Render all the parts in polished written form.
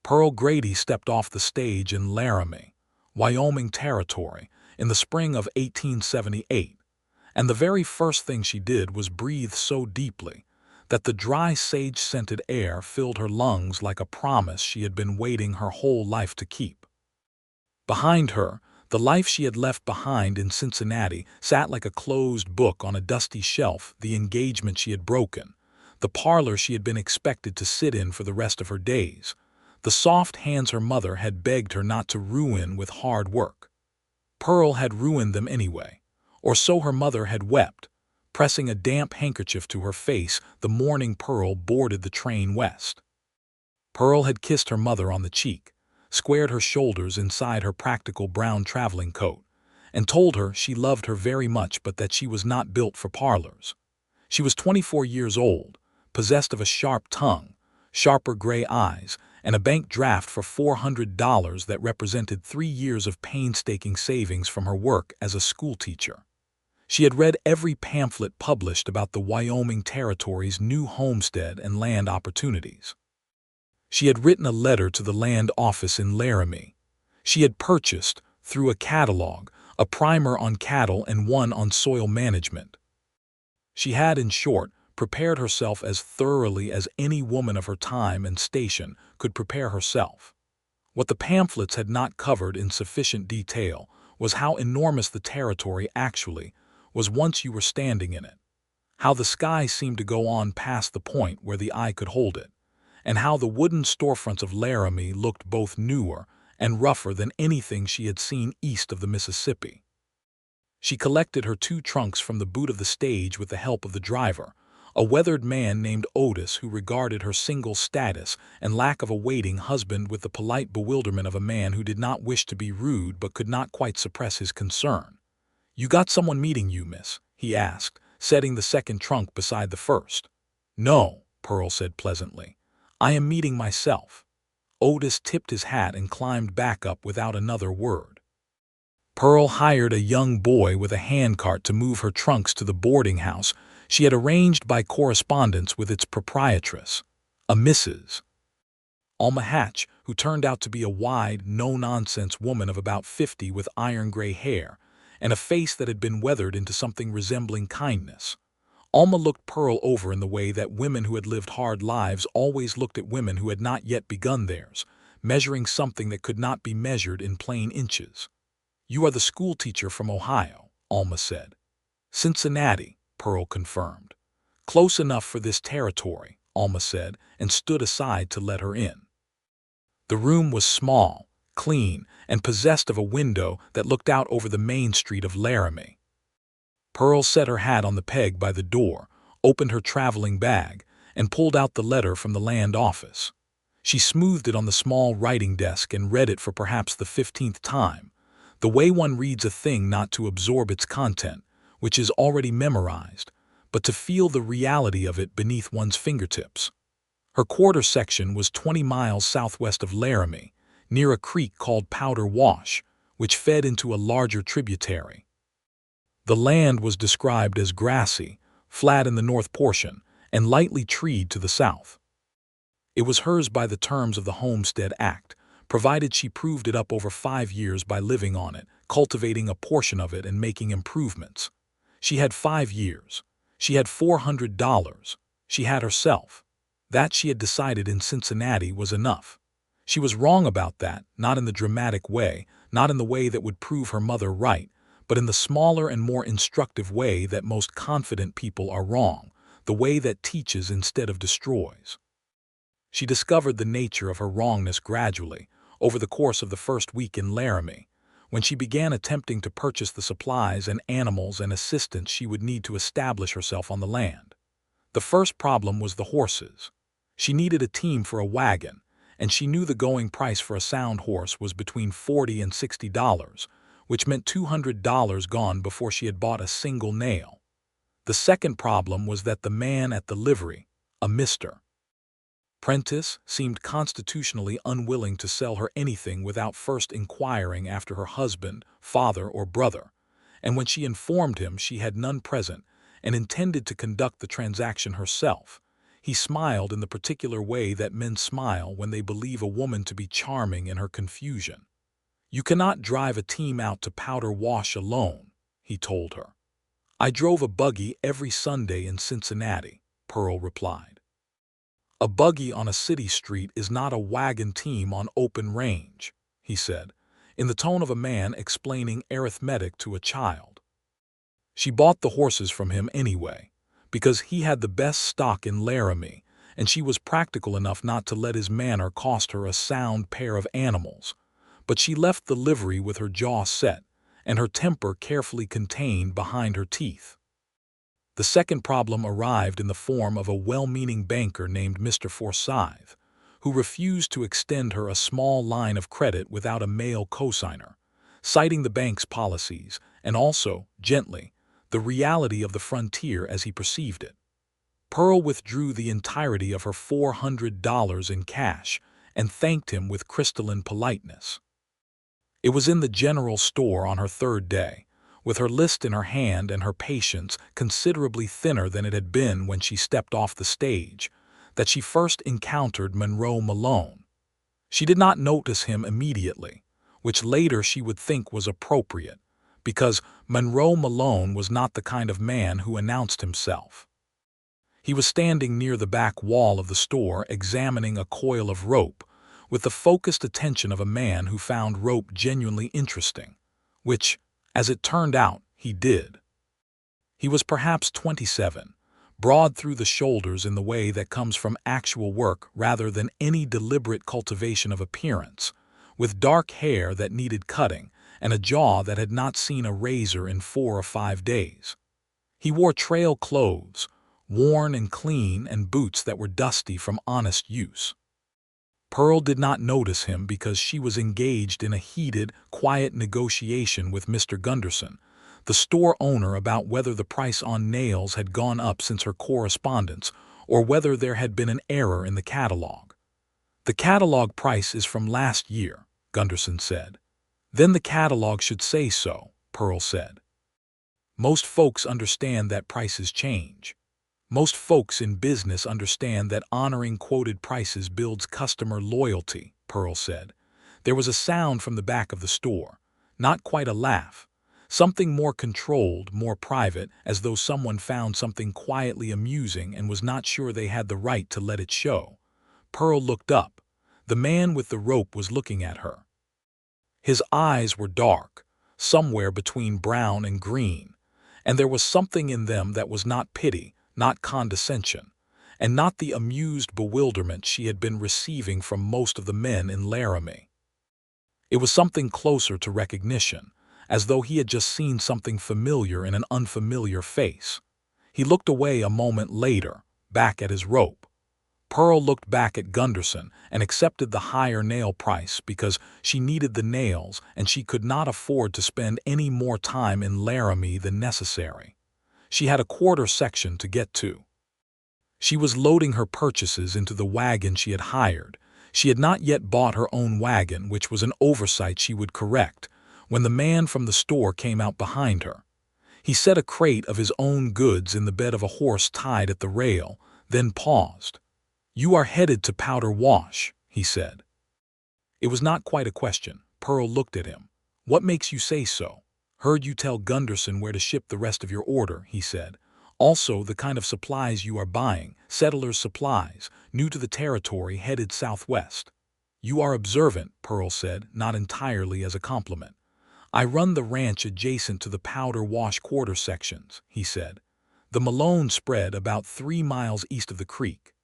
Pearl Grady stepped off the stage in Laramie, Wyoming Territory, in the spring of 1878, and the very first thing she did was breathe so deeply that the dry sage-scented air filled her lungs like a promise she had been waiting her whole life to keep. Behind her, the life she had left behind in Cincinnati sat like a closed book on a dusty shelf, the engagement she had broken, the parlor she had been expected to sit in for the rest of her days, the soft hands her mother had begged her not to ruin with hard work. Pearl had ruined them anyway, or so her mother had wept, pressing a damp handkerchief to her face the morning Pearl boarded the train west. Pearl had kissed her mother on the cheek, squared her shoulders inside her practical brown traveling coat, and told her she loved her very much but that she was not built for parlors. She was 24 years old, possessed of a sharp tongue, sharper gray eyes, and a bank draft for $400 that represented 3 years of painstaking savings from her work as a schoolteacher. She had read every pamphlet published about the Wyoming Territory's new homestead and land opportunities. She had written a letter to the land office in Laramie. She had purchased, through a catalog, a primer on cattle and one on soil management. She had, in short, prepared herself as thoroughly as any woman of her time and station could prepare herself. What the pamphlets had not covered in sufficient detail was how enormous the territory actually was once you were standing in it, how the sky seemed to go on past the point where the eye could hold it, and how the wooden storefronts of Laramie looked both newer and rougher than anything she had seen east of the Mississippi. She collected her 2 trunks from the boot of the stage with the help of the driver, a weathered man named Otis who regarded her single status and lack of a waiting husband with the polite bewilderment of a man who did not wish to be rude but could not quite suppress his concern. "You got someone meeting you, miss?" he asked, setting the second trunk beside the first. "No," Pearl said pleasantly. "I am meeting myself." Otis tipped his hat and climbed back up without another word. Pearl hired a young boy with a handcart to move her trunks to the boarding house she had arranged by correspondence with its proprietress, a Mrs. Alma Hatch, who turned out to be a wide, no-nonsense woman of about 50 with iron-gray hair and a face that had been weathered into something resembling kindness. Alma looked Pearl over in the way that women who had lived hard lives always looked at women who had not yet begun theirs, measuring something that could not be measured in plain inches. "You are the schoolteacher from Ohio," Alma said. "Cincinnati," Pearl confirmed. "Close enough for this territory," Alma said, and stood aside to let her in. The room was small, clean, and possessed of a window that looked out over the main street of Laramie. Pearl set her hat on the peg by the door, opened her traveling bag, and pulled out the letter from the land office. She smoothed it on the small writing desk and read it for perhaps the 15th time, the way one reads a thing not to absorb its content, which is already memorized, but to feel the reality of it beneath one's fingertips. Her quarter section was 20 miles southwest of Laramie, near a creek called Powder Wash, which fed into a larger tributary. The land was described as grassy, flat in the north portion, and lightly treed to the south. It was hers by the terms of the Homestead Act, provided she proved it up over 5 years by living on it, cultivating a portion of it, and making improvements. She had 5 years. She had $400. She had herself. That, she had decided in Cincinnati, was enough. She was wrong about that, not in the dramatic way, not in the way that would prove her mother right, but in the smaller and more instructive way that most confident people are wrong, the way that teaches instead of destroys. She discovered the nature of her wrongness gradually, over the course of the first week in Laramie, when she began attempting to purchase the supplies and animals and assistance she would need to establish herself on the land. The first problem was the horses. She needed a team for a wagon, and she knew the going price for a sound horse was between $40 and $60, which meant $200 gone before she had bought a single nail. The second problem was that the man at the livery, a Mr. Prentice, seemed constitutionally unwilling to sell her anything without first inquiring after her husband, father, or brother, and when she informed him she had none present and intended to conduct the transaction herself, He smiled in the particular way that men smile when they believe a woman to be charming in her confusion. "You cannot drive a team out to powder wash alone," he told her. "I drove a buggy every Sunday in Cincinnati," Pearl replied. "A buggy on a city street is not a wagon team on open range," he said, in the tone of a man explaining arithmetic to a child. She bought the horses from him anyway, because he had the best stock in Laramie, and she was practical enough not to let his manner cost her a sound pair of animals. But she left the livery with her jaw set, and her temper carefully contained behind her teeth. The second problem arrived in the form of a well-meaning banker named Mr. Forsyth, who refused to extend her a small line of credit without a male cosigner, citing the bank's policies and also, gently, the reality of the frontier as he perceived it. Pearl withdrew the entirety of her $400 in cash and thanked him with crystalline politeness. It was in the general store on her third day, with her list in her hand and her patience considerably thinner than it had been when she stepped off the stage, that she first encountered Monroe Malone. She did not notice him immediately, which later she would think was appropriate, because Monroe Malone was not the kind of man who announced himself. He was standing near the back wall of the store examining a coil of rope, with the focused attention of a man who found rope genuinely interesting, which, as it turned out, he did. He was perhaps 27, broad through the shoulders in the way that comes from actual work rather than any deliberate cultivation of appearance, with dark hair that needed cutting and a jaw that had not seen a razor in 4 or 5 days. He wore trail clothes, worn and clean, and boots that were dusty from honest use. Pearl did not notice him because she was engaged in a heated, quiet negotiation with Mr. Gunderson, the store owner, about whether the price on nails had gone up since her correspondence or whether there had been an error in the catalog. "The catalog price is from last year," Gunderson said. "Then the catalog should say so," Pearl said. "Most folks understand that prices change. Most folks in business understand that honoring quoted prices builds customer loyalty," Pearl said. There was a sound from the back of the store, not quite a laugh, something more controlled, more private, as though someone found something quietly amusing and was not sure they had the right to let it show. Pearl looked up. The man with the rope was looking at her. His eyes were dark, somewhere between brown and green, and there was something in them that was not pity, not condescension, and not the amused bewilderment she had been receiving from most of the men in Laramie. It was something closer to recognition, as though he had just seen something familiar in an unfamiliar face. He looked away a moment later, back at his rope. Pearl looked back at Gunderson and accepted the higher nail price because she needed the nails and she could not afford to spend any more time in Laramie than necessary. She had a quarter section to get to. She was loading her purchases into the wagon she had hired. She had not yet bought her own wagon, which was an oversight she would correct, when the man from the store came out behind her. He set a crate of his own goods in the bed of a horse tied at the rail, then paused. "You are headed to Powder Wash," he said. It was not quite a question. Pearl looked at him. "What makes you say so?" "Heard you tell Gunderson where to ship the rest of your order," he said. "Also the kind of supplies you are buying, settlers' supplies, new to the territory, headed southwest." "You are observant," Pearl said, not entirely as a compliment. "I run the ranch adjacent to the Powder Wash quarter sections," he said. "The Malone spread about 3 miles east of the creek."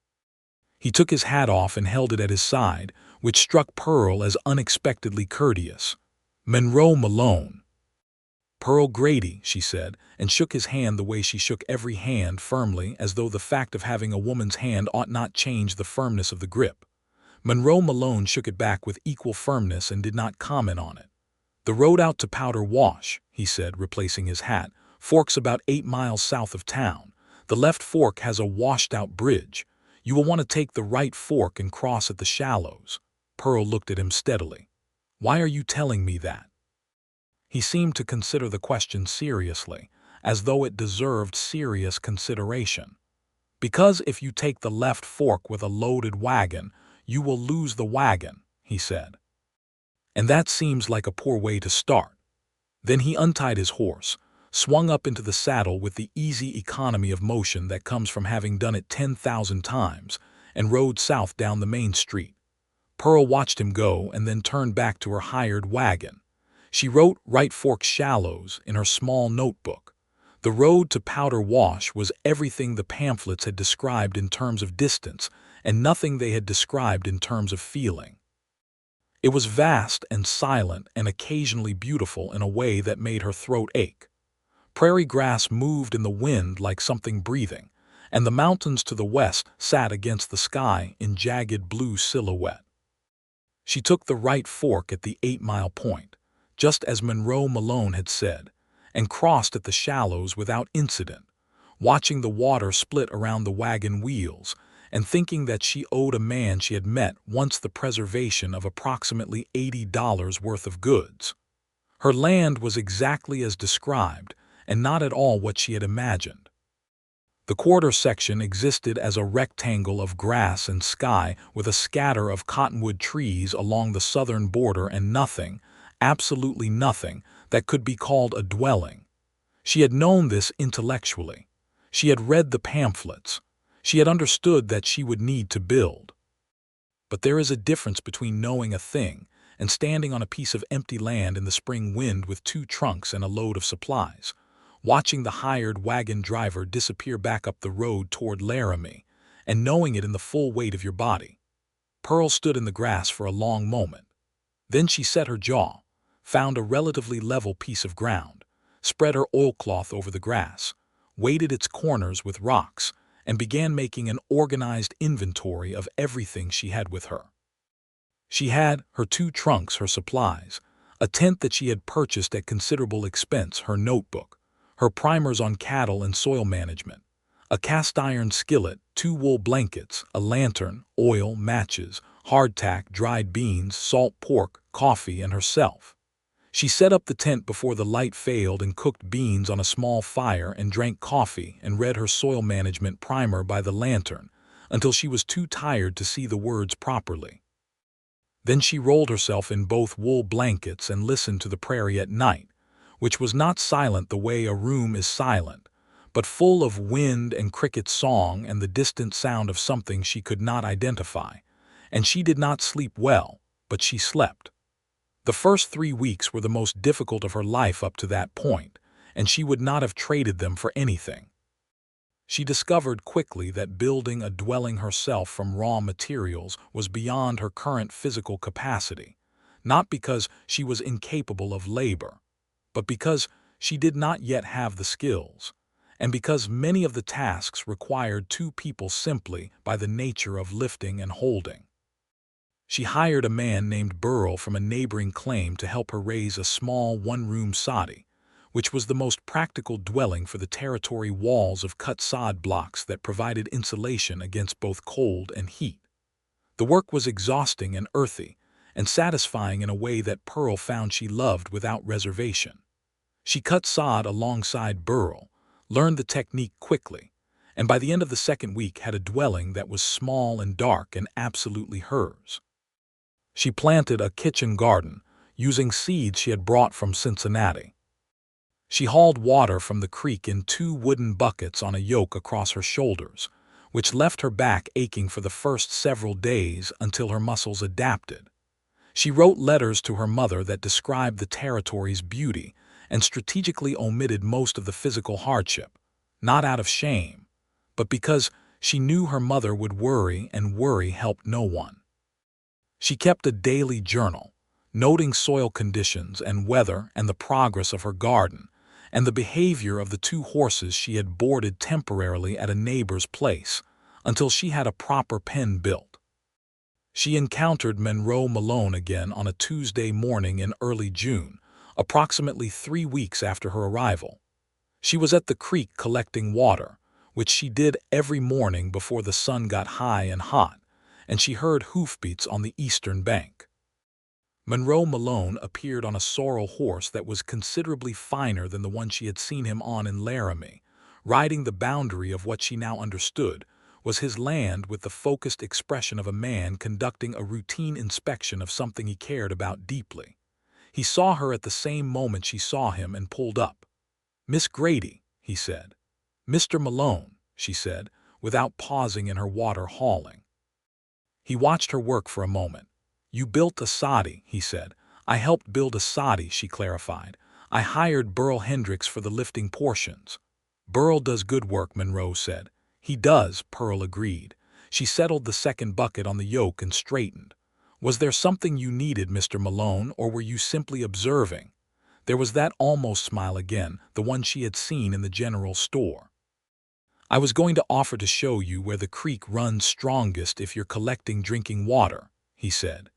He took his hat off and held it at his side, which struck Pearl as unexpectedly courteous. "Monroe Malone." "Pearl Grady," she said, and shook his hand the way she shook every hand, firmly, as though the fact of having a woman's hand ought not change the firmness of the grip. Monroe Malone shook it back with equal firmness and did not comment on it. "The road out to Powder Wash," he said, replacing his hat, "forks about 8 miles south of town. The left fork has a washed-out bridge. You will want to take the right fork and cross at the shallows." Pearl looked at him steadily. "Why are you telling me that?" He seemed to consider the question seriously, as though it deserved serious consideration. Because if you take the left fork with a loaded wagon, you will lose the wagon, he said. And that seems like a poor way to start. Then he untied his horse, swung up into the saddle with the easy economy of motion that comes from having done it 10,000 times, and rode south down the main street. Pearl watched him go and then turned back to her hired wagon. She wrote Right Fork Shallows in her small notebook. The road to Powder Wash was everything the pamphlets had described in terms of distance, and nothing they had described in terms of feeling. It was vast and silent and occasionally beautiful in a way that made her throat ache. Prairie grass moved in the wind like something breathing, and the mountains to the west sat against the sky in jagged blue silhouette. She took the right fork at the 8-mile point, just as Monroe Malone had said, and crossed at the shallows without incident, watching the water split around the wagon wheels and thinking that she owed a man she had met once the preservation of approximately $80 worth of goods. Her land was exactly as described and not at all what she had imagined. The quarter section existed as a rectangle of grass and sky with a scatter of cottonwood trees along the southern border and nothing, absolutely nothing, that could be called a dwelling. She had known this intellectually. She had read the pamphlets. She had understood that she would need to build. But there is a difference between knowing a thing and standing on a piece of empty land in the spring wind with 2 trunks and a load of supplies, watching the hired wagon driver disappear back up the road toward Laramie, and knowing it in the full weight of your body. Pearl stood in the grass for a long moment. Then she set her jaw, found a relatively level piece of ground, spread her oilcloth over the grass, weighted its corners with rocks, and began making an organized inventory of everything she had with her. She had her 2 trunks, her supplies, a tent that she had purchased at considerable expense, her notebook, her primers on cattle and soil management, a cast-iron skillet, 2 wool blankets, a lantern, oil, matches, hardtack, dried beans, salt pork, coffee, and herself. She set up the tent before the light failed and cooked beans on a small fire and drank coffee and read her soil management primer by the lantern until she was too tired to see the words properly. Then she rolled herself in both wool blankets and listened to the prairie at night, which was not silent the way a room is silent, but full of wind and cricket song and the distant sound of something she could not identify. And she did not sleep well, but she slept. The first 3 weeks were the most difficult of her life up to that point, and she would not have traded them for anything. She discovered quickly that building a dwelling herself from raw materials was beyond her current physical capacity, not because she was incapable of labor, but because she did not yet have the skills, and because many of the tasks required 2 people simply by the nature of lifting and holding. She hired a man named Burrell from a neighboring claim to help her raise a small 1-room soddy, which was the most practical dwelling for the territory walls of cut sod blocks that provided insulation against both cold and heat. The work was exhausting and earthy, and satisfying in a way that Pearl found she loved without reservation. She cut sod alongside Burrell, learned the technique quickly, and by the end of the 2nd week had a dwelling that was small and dark and absolutely hers. She planted a kitchen garden, using seeds she had brought from Cincinnati. She hauled water from the creek in 2 wooden buckets on a yoke across her shoulders, which left her back aching for the first several days until her muscles adapted. She wrote letters to her mother that described the territory's beauty and strategically omitted most of the physical hardship, not out of shame, but because she knew her mother would worry, and worry helped no one. She kept a daily journal, noting soil conditions and weather and the progress of her garden, and the behavior of the 2 horses she had boarded temporarily at a neighbor's place until she had a proper pen built. She encountered Monroe Malone again on a Tuesday morning in early June, approximately 3 weeks after her arrival. She was at the creek collecting water, which she did every morning before the sun got high and hot, and she heard hoofbeats on the eastern bank. Monroe Malone appeared on a sorrel horse that was considerably finer than the one she had seen him on in Laramie, riding the boundary of what she now understood was his land with the focused expression of a man conducting a routine inspection of something he cared about deeply. He saw her at the same moment she saw him and pulled up. "Miss Grady," he said. "Mr. Malone," she said, without pausing in her water hauling. He watched her work for a moment. "You built a soddy," he said. "I helped build a soddy," she clarified. "I hired Burl Hendricks for the lifting portions." "Burl does good work," Monroe said. "He does," Pearl agreed. She settled the second bucket on the yoke and straightened. "Was there something you needed, Mr. Malone, or were you simply observing?" There was that almost smile again, the one she had seen in the general store. "I was going to offer to show you where the creek runs strongest if you're collecting drinking water," he said.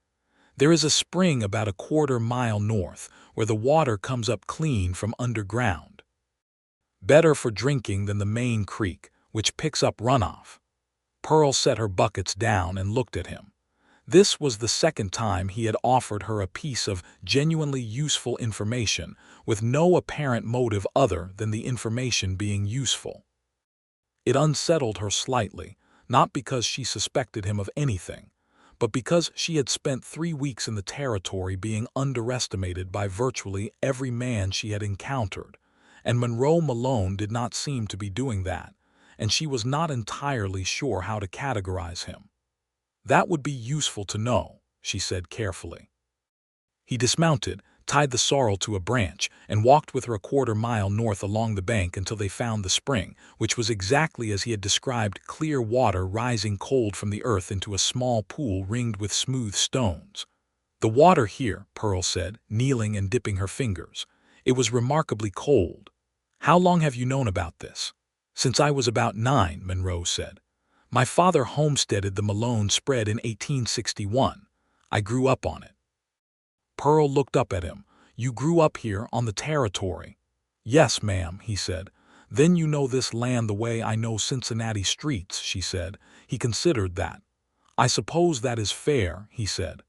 "There is a spring about a quarter-mile north where the water comes up clean from underground. Better for drinking than the main creek, which picks up runoff." Pearl set her buckets down and looked at him. This was the second time he had offered her a piece of genuinely useful information with no apparent motive other than the information being useful. It unsettled her slightly, not because she suspected him of anything, but because she had spent 3 weeks in the territory being underestimated by virtually every man she had encountered, and Monroe Malone did not seem to be doing that, and she was not entirely sure how to categorize him. "That would be useful to know," she said carefully. He dismounted, tied the sorrel to a branch, and walked with her a quarter-mile north along the bank until they found the spring, which was exactly as he had described, clear water rising cold from the earth into a small pool ringed with smooth stones. "The water here," Pearl said, kneeling and dipping her fingers. "It was remarkably cold." "How long have you known about this?" "Since I was about 9, Monroe said. "My father homesteaded the Malone spread in 1861. I grew up on it." Pearl looked up at him. "You grew up here on the territory?" "Yes, ma'am," he said. "Then you know this land the way I know Cincinnati streets," she said. He considered that. "I suppose that is fair," he said.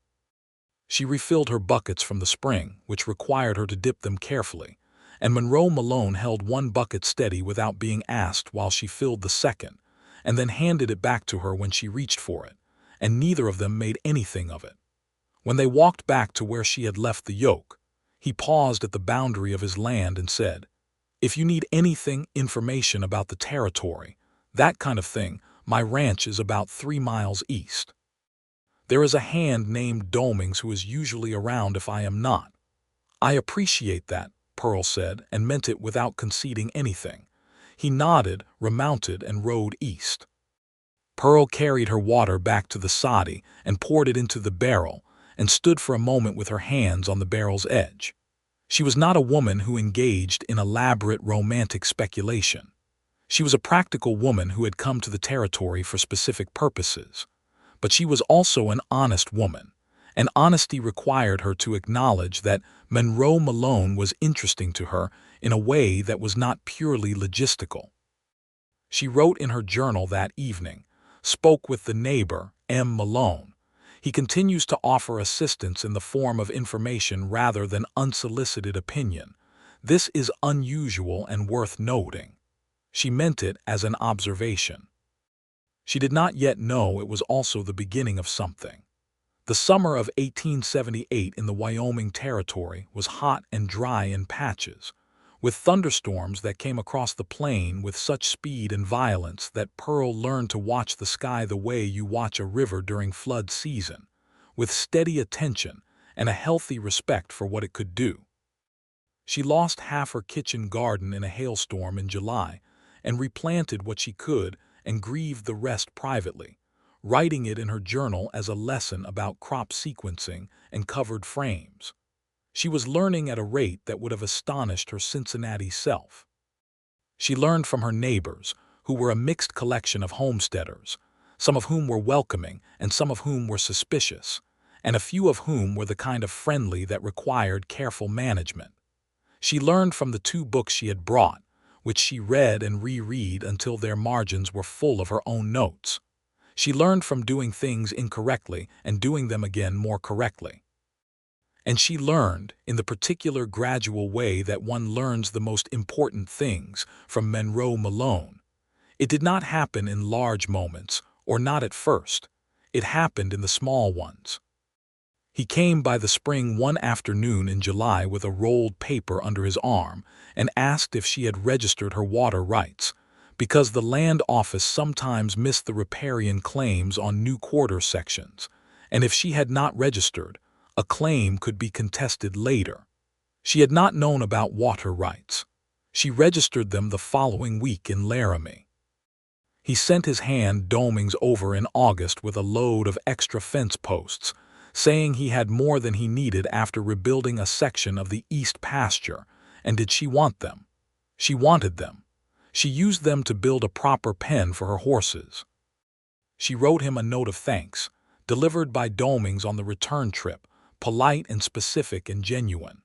She refilled her buckets from the spring, which required her to dip them carefully, and Monroe Malone held one bucket steady without being asked while she filled the second, and then handed it back to her when she reached for it, and neither of them made anything of it. When they walked back to where she had left the yoke, he paused at the boundary of his land and said, "If you need anything, information about the territory, that kind of thing, my ranch is about 3 miles east. There is a hand named Domings who is usually around if I am not." "I appreciate that," Pearl said, and meant it without conceding anything. He nodded, remounted, and rode east. Pearl carried her water back to the soddy and poured it into the barrel, and stood for a moment with her hands on the barrel's edge. She was not a woman who engaged in elaborate romantic speculation. She was a practical woman who had come to the territory for specific purposes. But she was also an honest woman, and honesty required her to acknowledge that Monroe Malone was interesting to her in a way that was not purely logistical. She wrote in her journal that evening, "Spoke with the neighbor, M. Malone. He continues to offer assistance in the form of information rather than unsolicited opinion. This is unusual and worth noting." She meant it as an observation. She did not yet know it was also the beginning of something. The summer of 1878 in the Wyoming Territory was hot and dry in patches, with thunderstorms that came across the plain with such speed and violence that Pearl learned to watch the sky the way you watch a river during flood season, with steady attention and a healthy respect for what it could do. She lost half her kitchen garden in a hailstorm in July and replanted what she could and grieved the rest privately, writing it in her journal as a lesson about crop sequencing and covered frames. She was learning at a rate that would have astonished her Cincinnati self. She learned from her neighbors, who were a mixed collection of homesteaders, some of whom were welcoming and some of whom were suspicious, and a few of whom were the kind of friendly that required careful management. She learned from the 2 books she had brought, which she read and reread until their margins were full of her own notes. She learned from doing things incorrectly and doing them again more correctly. And she learned, in the particular gradual way that one learns the most important things, from Monroe Malone. It did not happen in large moments, or not at first. It happened in the small ones. He came by the spring one afternoon in July with a rolled paper under his arm and asked if she had registered her water rights, because the land office sometimes missed the riparian claims on new quarter sections, and if she had not registered, a claim could be contested later. She had not known about water rights. She registered them the following week in Laramie. He sent his hand domings over in August with a load of extra fence posts, saying he had more than he needed after rebuilding a section of the east pasture, and did she want them? She wanted them. She used them to build a proper pen for her horses. She wrote him a note of thanks, delivered by domings on the return trip, polite and specific and genuine.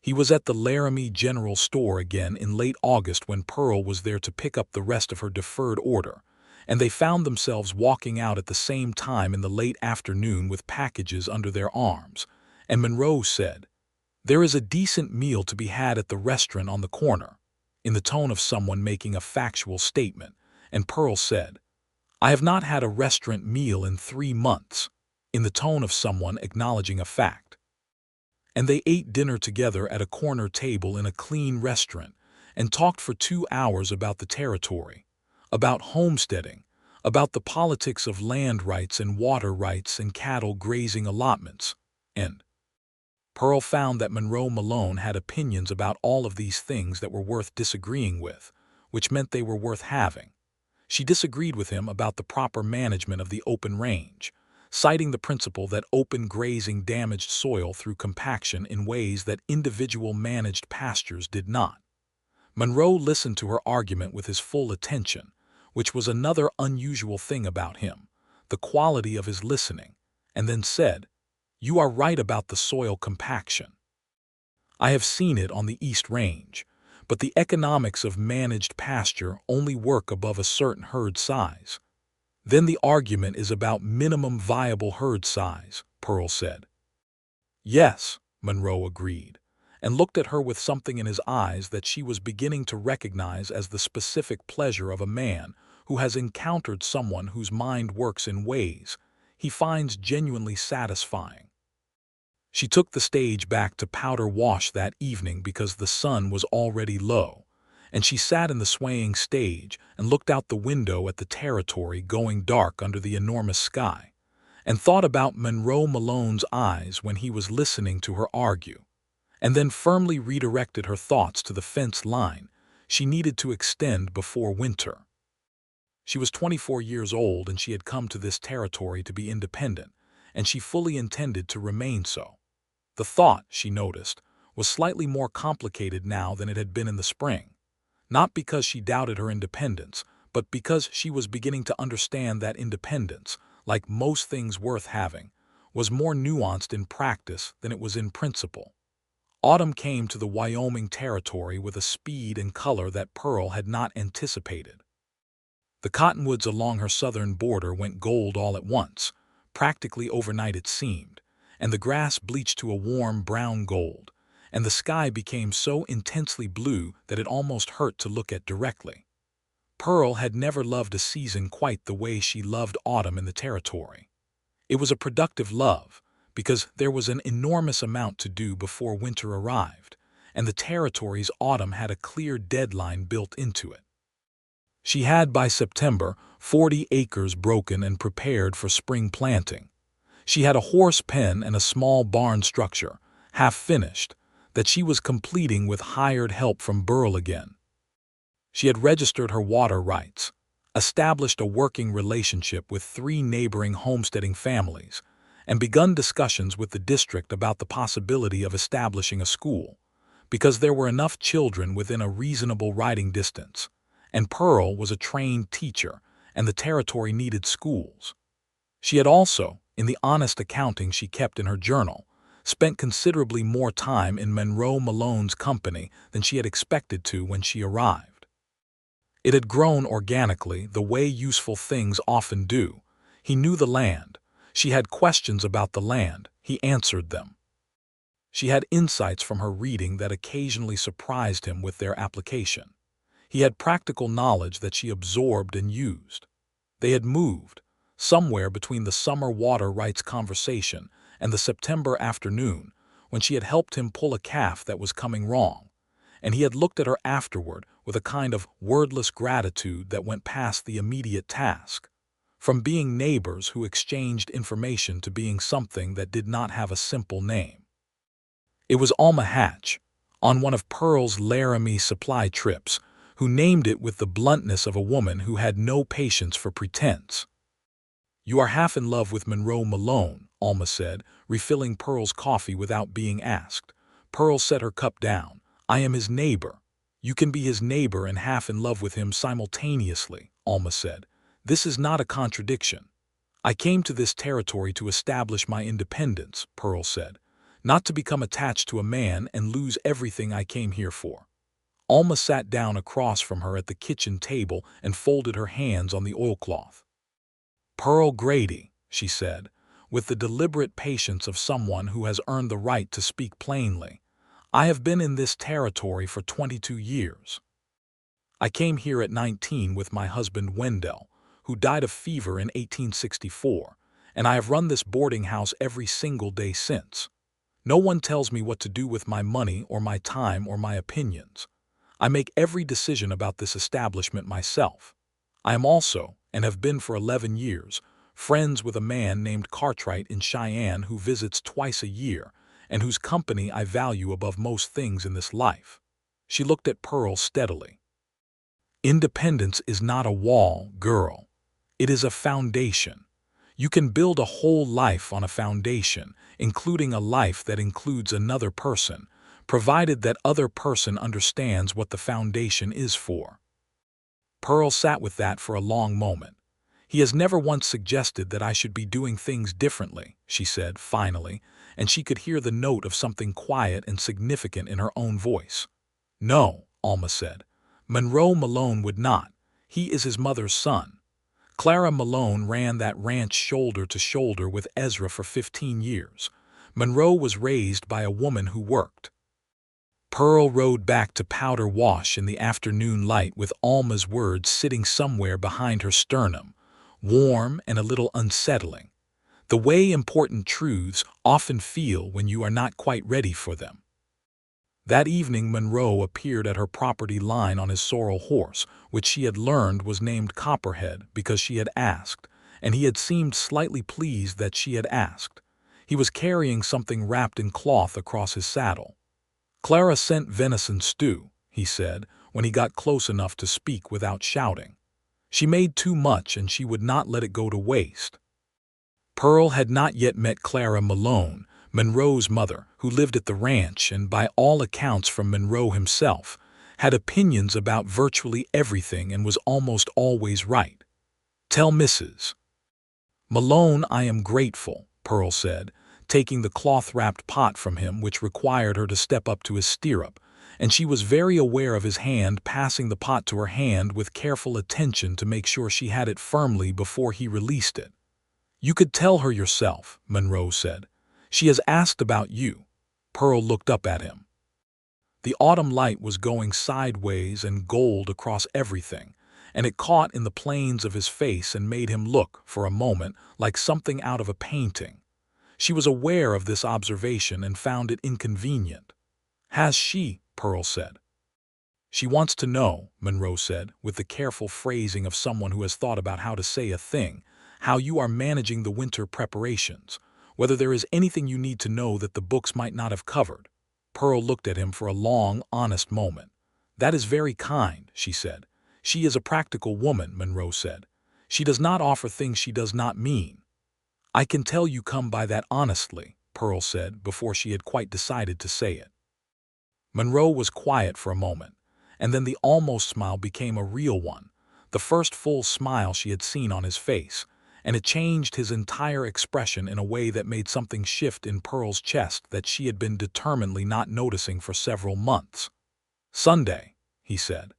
He was at the Laramie General Store again in late August when Pearl was there to pick up the rest of her deferred order, and they found themselves walking out at the same time in the late afternoon with packages under their arms, and Monroe said, "There is a decent meal to be had at the restaurant on the corner," in the tone of someone making a factual statement, and Pearl said, "I have not had a restaurant meal in 3 months," in the tone of someone acknowledging a fact. And they ate dinner together at a corner table in a clean restaurant and talked for 2 hours about the territory, about homesteading, about the politics of land rights and water rights and cattle grazing allotments, and Pearl found that Monroe Malone had opinions about all of these things that were worth disagreeing with, which meant they were worth having. She disagreed with him about the proper management of the open range, citing the principle that open grazing damaged soil through compaction in ways that individual managed pastures did not. Monroe listened to her argument with his full attention, which was another unusual thing about him, the quality of his listening, and then said, "You are right about the soil compaction. I have seen it on the East Range, but the economics of managed pasture only work above a certain herd size." "Then the argument is about minimum viable herd size," Pearl said. "Yes," Monroe agreed, and looked at her with something in his eyes that she was beginning to recognize as the specific pleasure of a man who has encountered someone whose mind works in ways he finds genuinely satisfying. She took the stage back to Powder Wash that evening because the sun was already low, and she sat in the swaying stage and looked out the window at the territory going dark under the enormous sky, and thought about Monroe Malone's eyes when he was listening to her argue, and then firmly redirected her thoughts to the fence line she needed to extend before winter. She was 24 years old and she had come to this territory to be independent, and she fully intended to remain so. The thought, she noticed, was slightly more complicated now than it had been in the spring. Not because she doubted her independence, but because she was beginning to understand that independence, like most things worth having, was more nuanced in practice than it was in principle. Autumn came to the Wyoming Territory with a speed and color that Pearl had not anticipated. The cottonwoods along her southern border went gold all at once, practically overnight it seemed, and the grass bleached to a warm brown gold, and the sky became so intensely blue that it almost hurt to look at directly. Pearl had never loved a season quite the way she loved autumn in the territory. It was a productive love, because there was an enormous amount to do before winter arrived, and the territory's autumn had a clear deadline built into it. She had, by September, 40 acres broken and prepared for spring planting. She had a horse pen and a small barn structure, half finished, that she was completing with hired help from Burl again. She had registered her water rights, established a working relationship with 3 neighboring homesteading families, and begun discussions with the district about the possibility of establishing a school, because there were enough children within a reasonable riding distance, and Pearl was a trained teacher, and the territory needed schools. She had also, in the honest accounting she kept in her journal, spent considerably more time in Monroe Malone's company than she had expected to when she arrived. It had grown organically, the way useful things often do. He knew the land. She had questions about the land. He answered them. She had insights from her reading that occasionally surprised him with their application. He had practical knowledge that she absorbed and used. They had moved, somewhere between the summer water rights conversation and the September afternoon when she had helped him pull a calf that was coming wrong, and he had looked at her afterward with a kind of wordless gratitude that went past the immediate task, from being neighbors who exchanged information to being something that did not have a simple name. It was Alma Hatch, on one of Pearl's Laramie supply trips, who named it with the bluntness of a woman who had no patience for pretense. "You are half in love with Monroe Malone," Alma said, refilling Pearl's coffee without being asked. Pearl set her cup down. "I am his neighbor." "You can be his neighbor and half in love with him simultaneously," Alma said. "This is not a contradiction." "I came to this territory to establish my independence," Pearl said, "not to become attached to a man and lose everything I came here for." Alma sat down across from her at the kitchen table and folded her hands on the oilcloth. "Pearl Grady," she said, with the deliberate patience of someone who has earned the right to speak plainly, "I have been in this territory for 22 years. I came here at 19 with my husband Wendell, who died of fever in 1864, and I have run this boarding house every single day since. No one tells me what to do with my money or my time or my opinions. I make every decision about this establishment myself. I am also, and have been for 11 years, friends with a man named Cartwright in Cheyenne who visits twice a year and whose company I value above most things in this life." She looked at Pearl steadily. "Independence is not a wall, girl. It is a foundation. You can build a whole life on a foundation, including a life that includes another person, provided that other person understands what the foundation is for." Pearl sat with that for a long moment. "He has never once suggested that I should be doing things differently," she said finally, and she could hear the note of something quiet and significant in her own voice. "No," Alma said. "Monroe Malone would not. He is his mother's son. Clara Malone ran that ranch shoulder to shoulder with Ezra for 15 years. Monroe was raised by a woman who worked." Pearl rode back to Powder Wash in the afternoon light with Alma's words sitting somewhere behind her sternum, warm and a little unsettling, the way important truths often feel when you are not quite ready for them. That evening Monroe appeared at her property line on his sorrel horse, which she had learned was named Copperhead because she had asked, and he had seemed slightly pleased that she had asked. He was carrying something wrapped in cloth across his saddle. "Clara sent venison stew," he said, when he got close enough to speak without shouting. "She made too much and she would not let it go to waste." Pearl had not yet met Clara Malone, Monroe's mother, who lived at the ranch and, by all accounts from Monroe himself, had opinions about virtually everything and was almost always right. "Tell Mrs. Malone I am grateful," Pearl said, taking the cloth-wrapped pot from him, which required her to step up to his stirrup, and she was very aware of his hand passing the pot to her hand with careful attention to make sure she had it firmly before he released it. "You could tell her yourself," Monroe said. "She has asked about you." Pearl looked up at him. The autumn light was going sideways and gold across everything, and it caught in the planes of his face and made him look, for a moment, like something out of a painting. She was aware of this observation and found it inconvenient. "Has she?" Pearl said. "She wants to know," Monroe said, with the careful phrasing of someone who has thought about how to say a thing, "how you are managing the winter preparations, whether there is anything you need to know that the books might not have covered." Pearl looked at him for a long, honest moment. "That is very kind," she said. "She is a practical woman," Monroe said. "She does not offer things she does not mean." "I can tell you come by that honestly," Pearl said before she had quite decided to say it. Monroe was quiet for a moment, and then the almost smile became a real one, the first full smile she had seen on his face, and it changed his entire expression in a way that made something shift in Pearl's chest that she had been determinedly not noticing for several months. "Sunday," he said.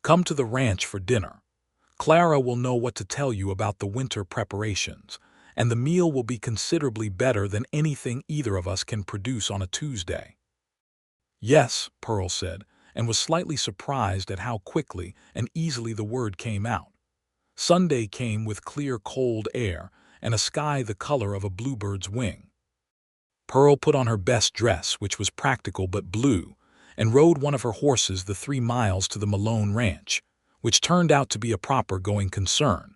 "Come to the ranch for dinner. Clara will know what to tell you about the winter preparations, and the meal will be considerably better than anything either of us can produce on a Tuesday." "Yes," Pearl said, and was slightly surprised at how quickly and easily the word came out. Sunday came with clear, cold air and a sky the color of a bluebird's wing. Pearl put on her best dress, which was practical but blue, and rode one of her horses the 3 miles to the Malone Ranch, which turned out to be a proper going concern.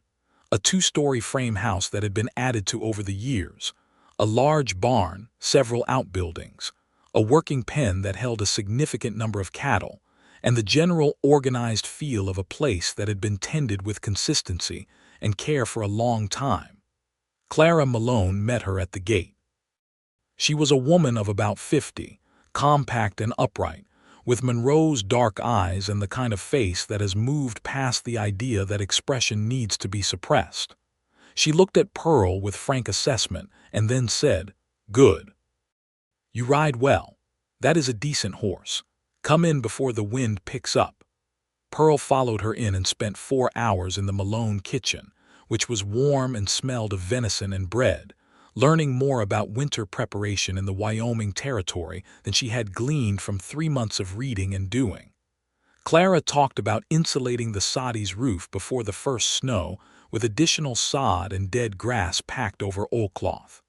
A 2-story frame house that had been added to over the years, a large barn, several outbuildings, a working pen that held a significant number of cattle, and the general organized feel of a place that had been tended with consistency and care for a long time. Clara Malone met her at the gate. She was a woman of about 50, compact and upright, with Monroe's dark eyes and the kind of face that has moved past the idea that expression needs to be suppressed. She looked at Pearl with frank assessment and then said, "Good. You ride well. That is a decent horse. Come in before the wind picks up." Pearl followed her in and spent 4 hours in the Malone kitchen, which was warm and smelled of venison and bread, learning more about winter preparation in the Wyoming Territory than she had gleaned from 3 months of reading and doing. Clara talked about insulating the soddy's roof before the first snow with additional sod and dead grass packed over oilcloth.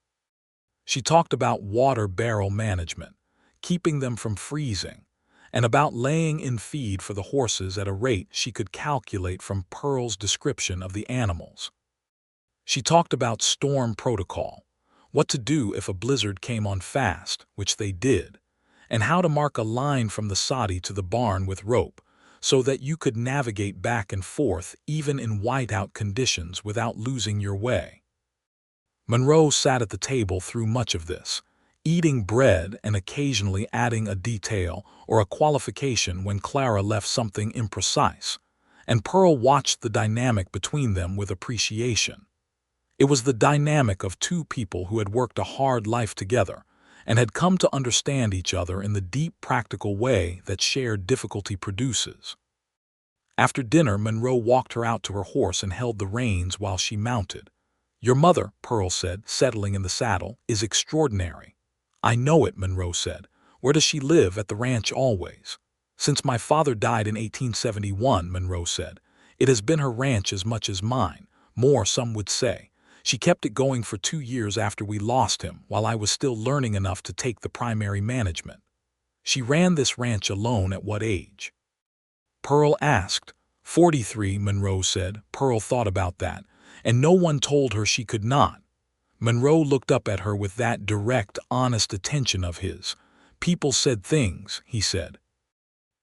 She talked about water barrel management, keeping them from freezing, and about laying in feed for the horses at a rate she could calculate from Pearl's description of the animals. She talked about storm protocol, what to do if a blizzard came on fast, which they did, and how to mark a line from the soddy to the barn with rope so that you could navigate back and forth even in whiteout conditions without losing your way. Monroe sat at the table through much of this, eating bread and occasionally adding a detail or a qualification when Clara left something imprecise, and Pearl watched the dynamic between them with appreciation. It was the dynamic of 2 people who had worked a hard life together and had come to understand each other in the deep practical way that shared difficulty produces. After dinner, Monroe walked her out to her horse and held the reins while she mounted. "Your mother," Pearl said, settling in the saddle, "is extraordinary." "I know it," Monroe said. "Where does she live? At the ranch always?" "Since my father died in 1871, Monroe said. "It has been her ranch as much as mine, more some would say. She kept it going for 2 years after we lost him, while I was still learning enough to take the primary management." "She ran this ranch alone at what age?" Pearl asked. 43, Monroe said. Pearl thought about that, and no one told her she could not. Monroe looked up at her with that direct, honest attention of his. "People said things," he said.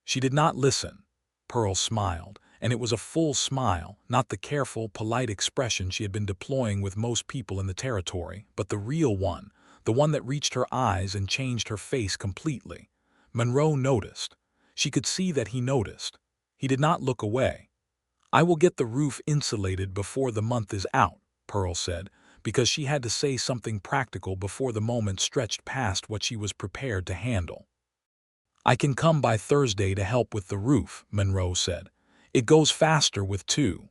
She did not listen. Pearl smiled, and it was a full smile, not the careful, polite expression she had been deploying with most people in the territory, but the real one, the one that reached her eyes and changed her face completely. Monroe noticed. She could see that he noticed. He did not look away. "I will get the roof insulated before the month is out," Pearl said, because she had to say something practical before the moment stretched past what she was prepared to handle. "I can come by Thursday to help with the roof," Monroe said. "It goes faster with 2.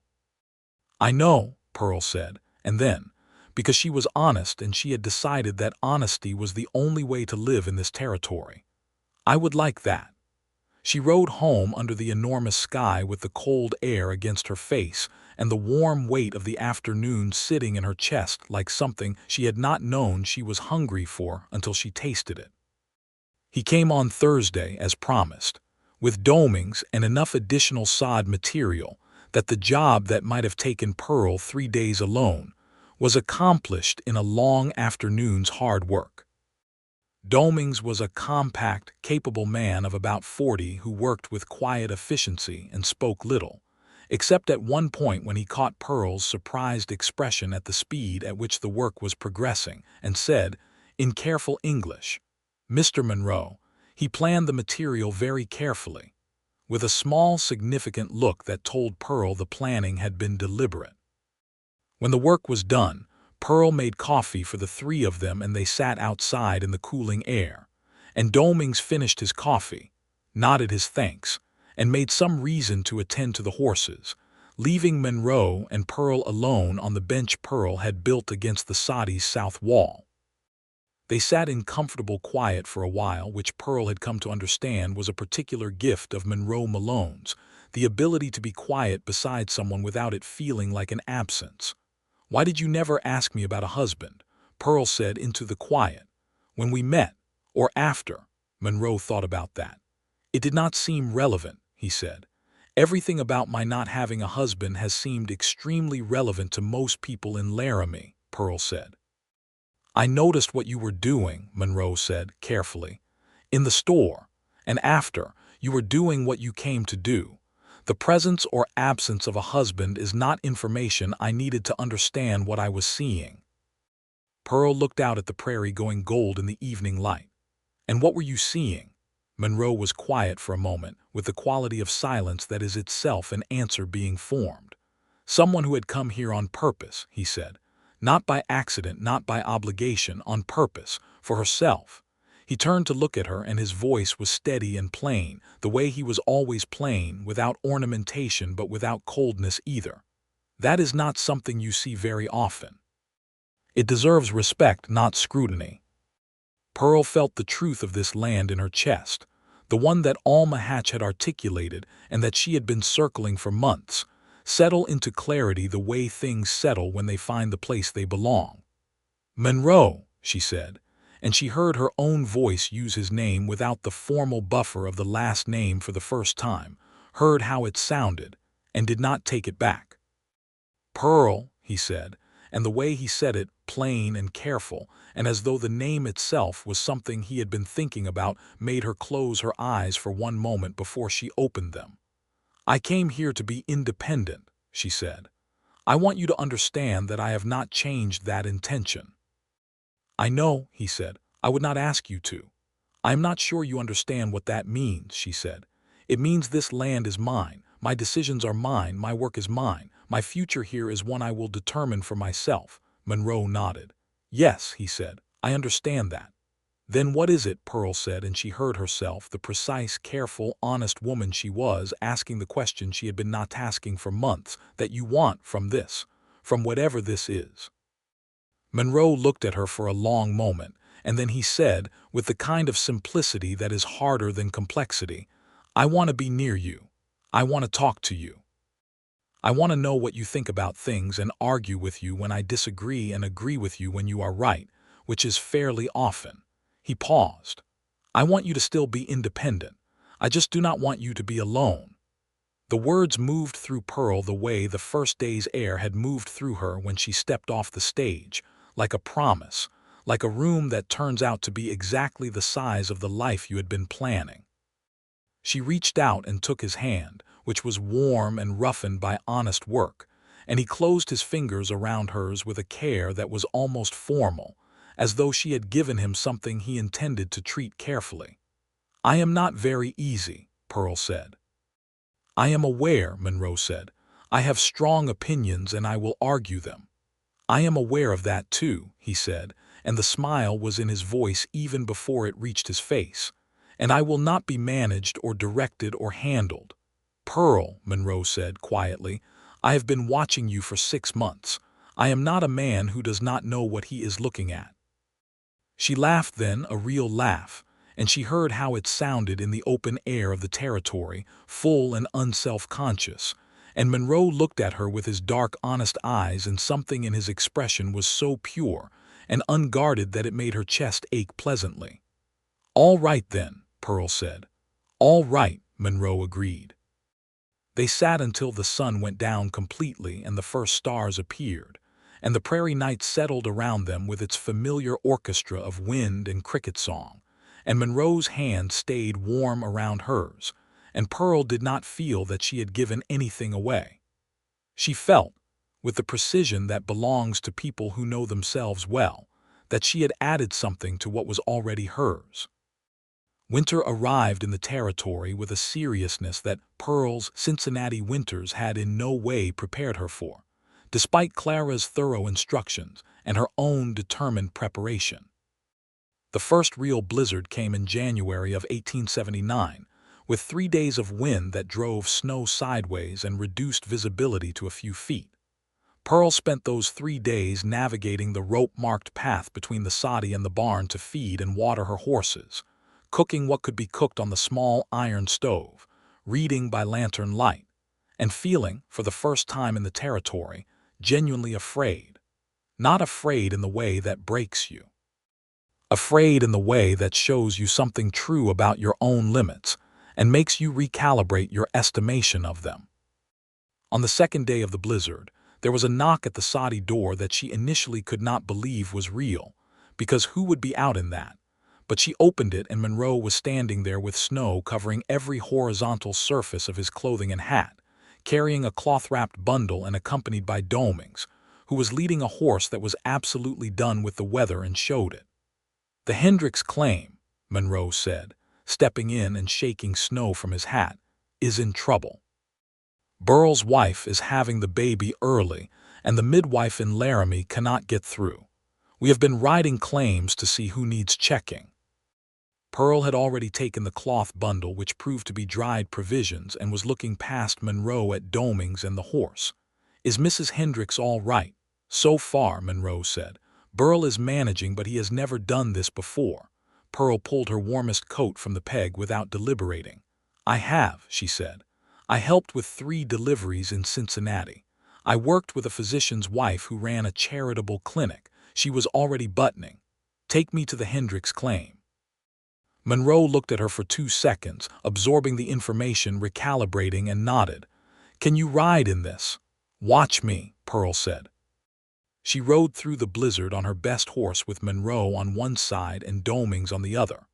"I know," Pearl said, and then, because she was honest and she had decided that honesty was the only way to live in this territory, "I would like that." She rode home under the enormous sky with the cold air against her face and the warm weight of the afternoon sitting in her chest like something she had not known she was hungry for until she tasted it. He came on Thursday, as promised, with domings and enough additional sod material that the job that might have taken Pearl 3 days alone was accomplished in a long afternoon's hard work. Domings was a compact, capable man of about 40 who worked with quiet efficiency and spoke little, except at one point when he caught Pearl's surprised expression at the speed at which the work was progressing and said, in careful English, "Mr. Monroe, he planned the material very carefully," with a small, significant look that told Pearl the planning had been deliberate. When the work was done, Pearl made coffee for the 3 of them and they sat outside in the cooling air, and Domings finished his coffee, nodded his thanks, and made some reason to attend to the horses, leaving Monroe and Pearl alone on the bench Pearl had built against the soddy's south wall. They sat in comfortable quiet for a while, which Pearl had come to understand was a particular gift of Monroe Malone's, the ability to be quiet beside someone without it feeling like an absence. "Why did you never ask me about a husband?" Pearl said into the quiet. "When we met, or after?" Monroe thought about that. "It did not seem relevant," he said. "Everything about my not having a husband has seemed extremely relevant to most people in Laramie," Pearl said. "I noticed what you were doing," Monroe said carefully. "In the store, and after, you were doing what you came to do. The presence or absence of a husband is not information I needed to understand what I was seeing." Pearl looked out at the prairie going gold in the evening light. "And what were you seeing?" Monroe was quiet for a moment, with the quality of silence that is itself an answer being formed. "Someone who had come here on purpose," he said. "Not by accident, not by obligation, on purpose, for herself." He turned to look at her, and his voice was steady and plain, the way he was always plain, without ornamentation but without coldness either. "That is not something you see very often. It deserves respect, not scrutiny." Pearl felt the truth of this land in her chest, the one that Alma Hatch had articulated and that she had been circling for months, settle into clarity the way things settle when they find the place they belong. "Monroe," she said, and she heard her own voice use his name without the formal buffer of the last name for the first time, heard how it sounded, and did not take it back. "Pearl," he said, and the way he said it, plain and careful, and as though the name itself was something he had been thinking about, made her close her eyes for one moment before she opened them. "I came here to be independent," she said. "I want you to understand that I have not changed that intention." "I know," he said. "I would not ask you to." "I am not sure you understand what that means," she said. "It means this land is mine, my decisions are mine, my work is mine, my future here is one I will determine for myself." Monroe nodded. "Yes," he said, "I understand that." "Then what is it?" Pearl said, and she heard herself, the precise, careful, honest woman she was, asking the question she had been not asking for months, "that you want from this, from whatever this is?" Monroe looked at her for a long moment, and then he said, with the kind of simplicity that is harder than complexity, "I want to be near you. I want to talk to you. I want to know what you think about things and argue with you when I disagree and agree with you when you are right, which is fairly often." He paused. "I want you to still be independent. I just do not want you to be alone." The words moved through Pearl the way the first day's air had moved through her when she stepped off the stage, like a promise, like a room that turns out to be exactly the size of the life you had been planning. She reached out and took his hand, which was warm and roughened by honest work, and he closed his fingers around hers with a care that was almost formal, as though she had given him something he intended to treat carefully. "I am not very easy," Pearl said. "I am aware," Monroe said. "I have strong opinions and I will argue them." "I am aware of that too," he said, and the smile was in his voice even before it reached his face. "And I will not be managed or directed or handled." "Pearl," Monroe said quietly, "I have been watching you for 6 months. I am not a man who does not know what he is looking at." She laughed then, a real laugh, and she heard how it sounded in the open air of the territory, full and unself-conscious, and Monroe looked at her with his dark, honest eyes, and something in his expression was so pure and unguarded that it made her chest ache pleasantly. "All right then," Pearl said. "All right," Monroe agreed. They sat until the sun went down completely and the first stars appeared, and the prairie night settled around them with its familiar orchestra of wind and cricket song, and Monroe's hand stayed warm around hers, and Pearl did not feel that she had given anything away. She felt, with the precision that belongs to people who know themselves well, that she had added something to what was already hers. Winter arrived in the territory with a seriousness that Pearl's Cincinnati winters had in no way prepared her for, despite Clara's thorough instructions and her own determined preparation. The first real blizzard came in January of 1879, with 3 days of wind that drove snow sideways and reduced visibility to a few feet. Pearl spent those 3 days navigating the rope-marked path between the soddy and the barn to feed and water her horses, cooking what could be cooked on the small iron stove, reading by lantern light, and feeling, for the first time in the territory, genuinely afraid. Not afraid in the way that breaks you. Afraid in the way that shows you something true about your own limits and makes you recalibrate your estimation of them. On the second day of the blizzard, there was a knock at the soddy door that she initially could not believe was real, because who would be out in that? But she opened it and Monroe was standing there with snow covering every horizontal surface of his clothing and hat, carrying a cloth-wrapped bundle and accompanied by Domings, who was leading a horse that was absolutely done with the weather and showed it. "The Hendricks claim," Monroe said, stepping in and shaking snow from his hat, "is in trouble. Burl's wife is having the baby early, and the midwife in Laramie cannot get through. We have been writing claims to see who needs checking." Pearl had already taken the cloth bundle, which proved to be dried provisions, and was looking past Monroe at Domings and the horse. "Is Mrs. Hendricks all right?" "So far," Monroe said. "Burl is managing, but he has never done this before." Pearl pulled her warmest coat from the peg without deliberating. "I have," she said. "I helped with 3 deliveries in Cincinnati. I worked with a physician's wife who ran a charitable clinic. She was already buttoning. Take me to the Hendricks claim." Monroe looked at her for 2 seconds, absorbing the information, recalibrating, and nodded. "Can you ride in this?" "Watch me," Pearl said. She rode through the blizzard on her best horse with Monroe on one side and Domings on the other,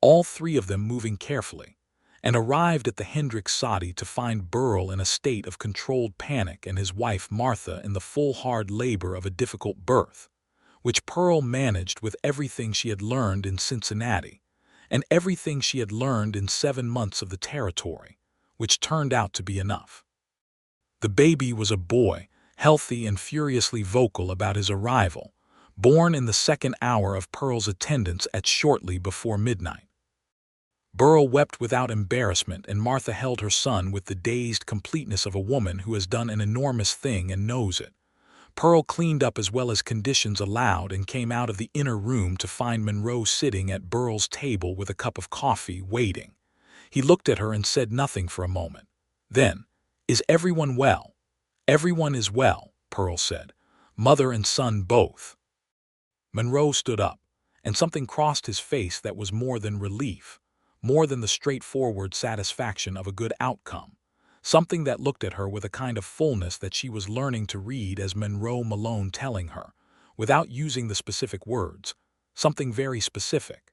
all 3 of them moving carefully, and arrived at the Hendricks soddy to find Burl in a state of controlled panic and his wife Martha in the full hard labor of a difficult birth, which Pearl managed with everything she had learned in Cincinnati and everything she had learned in 7 months of the territory, which turned out to be enough. The baby was a boy, healthy and furiously vocal about his arrival, born in the 2nd hour of Pearl's attendance at shortly before midnight. Burl wept without embarrassment, and Martha held her son with the dazed completeness of a woman who has done an enormous thing and knows it. Pearl cleaned up as well as conditions allowed and came out of the inner room to find Monroe sitting at Burl's table with a cup of coffee, waiting. He looked at her and said nothing for a moment. Then, "Is everyone well?" "Everyone is well," Pearl said. "Mother and son both." Monroe stood up, and something crossed his face that was more than relief, more than the straightforward satisfaction of a good outcome, something that looked at her with a kind of fullness that she was learning to read as Monroe Malone telling her, without using the specific words, something very specific.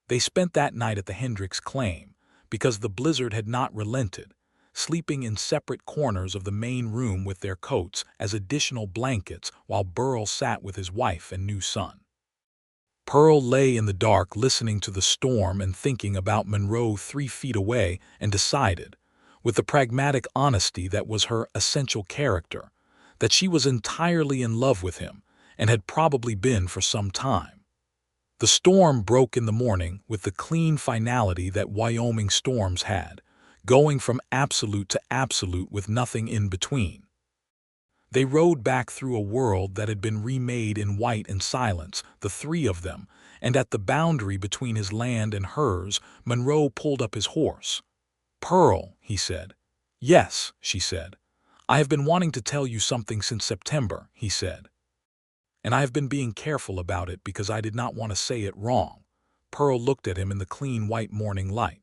They spent that night at the Hendricks claim, because the blizzard had not relented, sleeping in separate corners of the main room with their coats as additional blankets while Burl sat with his wife and new son. Pearl lay in the dark listening to the storm and thinking about Monroe 3 feet away, and decided, with the pragmatic honesty that was her essential character, that she was entirely in love with him and had probably been for some time. The storm broke in the morning with the clean finality that Wyoming storms had, going from absolute to absolute with nothing in between. They rode back through a world that had been remade in white and silence, the 3 of them, and at the boundary between his land and hers, Monroe pulled up his horse. "Pearl," he said. "Yes," she said. "I have been wanting to tell you something since September," he said. "And I have been being careful about it because I did not want to say it wrong." Pearl looked at him in the clean white morning light.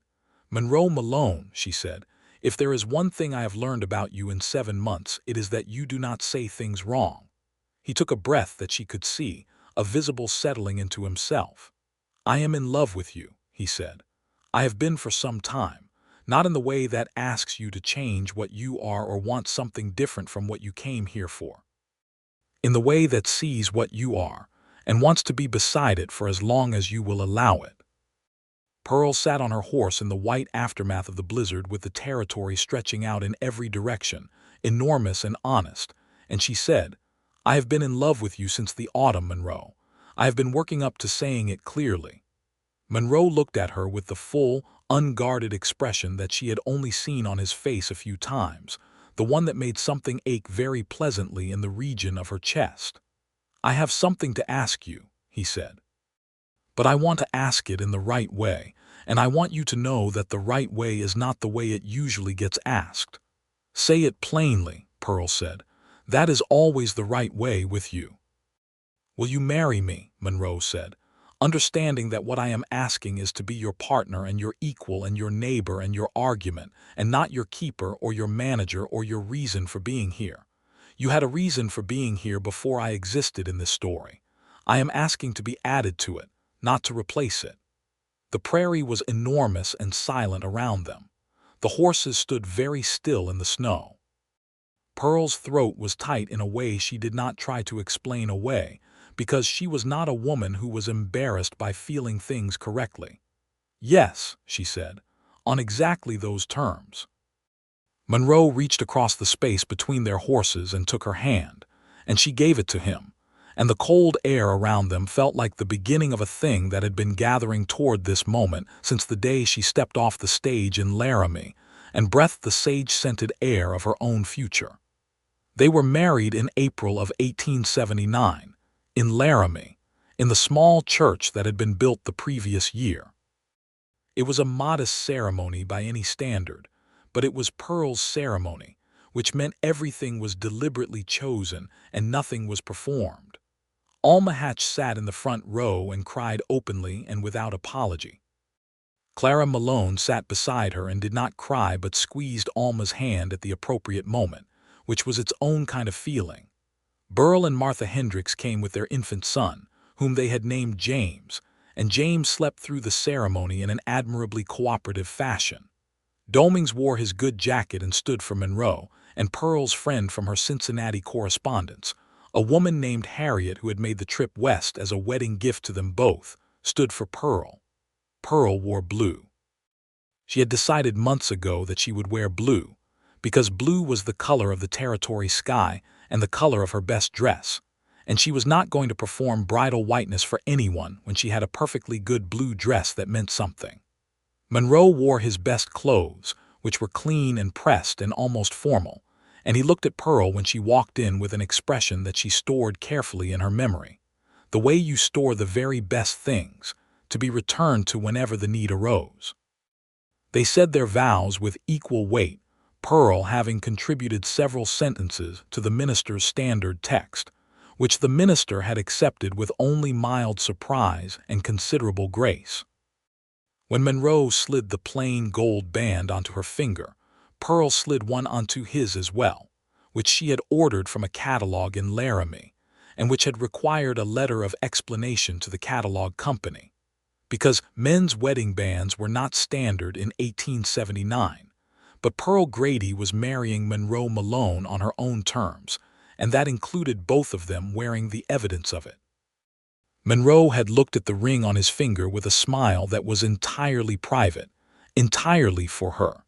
"Monroe Malone," she said, "if there is one thing I have learned about you in 7 months, it is that you do not say things wrong." He took a breath that she could see, a visible settling into himself. "I am in love with you," he said. "I have been for some time, not in the way that asks you to change what you are or want something different from what you came here for. In the way that sees what you are and wants to be beside it for as long as you will allow it." Pearl sat on her horse in the white aftermath of the blizzard with the territory stretching out in every direction, enormous and honest, and she said, "I have been in love with you since the autumn, Monroe. I have been working up to saying it clearly." Monroe looked at her with the full, unguarded expression that she had only seen on his face a few times, the one that made something ache very pleasantly in the region of her chest. "I have something to ask you," he said. "But I want to ask it in the right way, and I want you to know that the right way is not the way it usually gets asked." "Say it plainly," Pearl said. "That is always the right way with you." "Will you marry me?" Monroe said, "understanding that what I am asking is to be your partner and your equal and your neighbor and your argument, and not your keeper or your manager or your reason for being here. You had a reason for being here before I existed in this story. I am asking to be added to it, not to replace it." The prairie was enormous and silent around them. The horses stood very still in the snow. Pearl's throat was tight in a way she did not try to explain away, because she was not a woman who was embarrassed by feeling things correctly. "Yes," she said, "on exactly those terms." Monroe reached across the space between their horses and took her hand, and she gave it to him, and the cold air around them felt like the beginning of a thing that had been gathering toward this moment since the day she stepped off the stage in Laramie and breathed the sage-scented air of her own future. They were married in April of 1879, in Laramie, in the small church that had been built the previous year. It was a modest ceremony by any standard, but it was Pearl's ceremony, which meant everything was deliberately chosen and nothing was performed. Alma Hatch sat in the front row and cried openly and without apology. Clara Malone sat beside her and did not cry but squeezed Alma's hand at the appropriate moment, which was its own kind of feeling. Burl and Martha Hendricks came with their infant son, whom they had named James, and James slept through the ceremony in an admirably cooperative fashion. Domings wore his good jacket and stood for Monroe, and Pearl's friend from her Cincinnati correspondence, a woman named Harriet who had made the trip west as a wedding gift to them both, stood for Pearl. Pearl wore blue. She had decided months ago that she would wear blue, because blue was the color of the territory sky and the color of her best dress, and she was not going to perform bridal whiteness for anyone when she had a perfectly good blue dress that meant something. Monroe wore his best clothes, which were clean and pressed and almost formal, and he looked at Pearl when she walked in with an expression that she stored carefully in her memory, the way you store the very best things, to be returned to whenever the need arose. They said their vows with equal weight, Pearl having contributed several sentences to the minister's standard text, which the minister had accepted with only mild surprise and considerable grace. When Monroe slid the plain gold band onto her finger, Pearl slid one onto his as well, which she had ordered from a catalog in Laramie, and which had required a letter of explanation to the catalog company, because men's wedding bands were not standard in 1879. But Pearl Grady was marrying Monroe Malone on her own terms, and that included both of them wearing the evidence of it. Monroe had looked at the ring on his finger with a smile that was entirely private, entirely for her.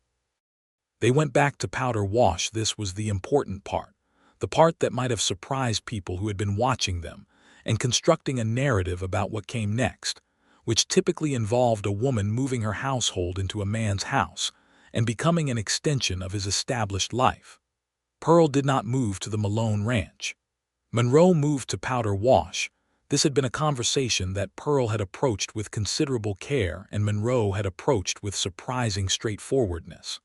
They went back to Powder Wash. This was the important part, the part that might have surprised people who had been watching them, and constructing a narrative about what came next, which typically involved a woman moving her household into a man's house and becoming an extension of his established life. Pearl did not move to the Malone Ranch. Monroe moved to Powder Wash. This had been a conversation that Pearl had approached with considerable care and Monroe had approached with surprising straightforwardness.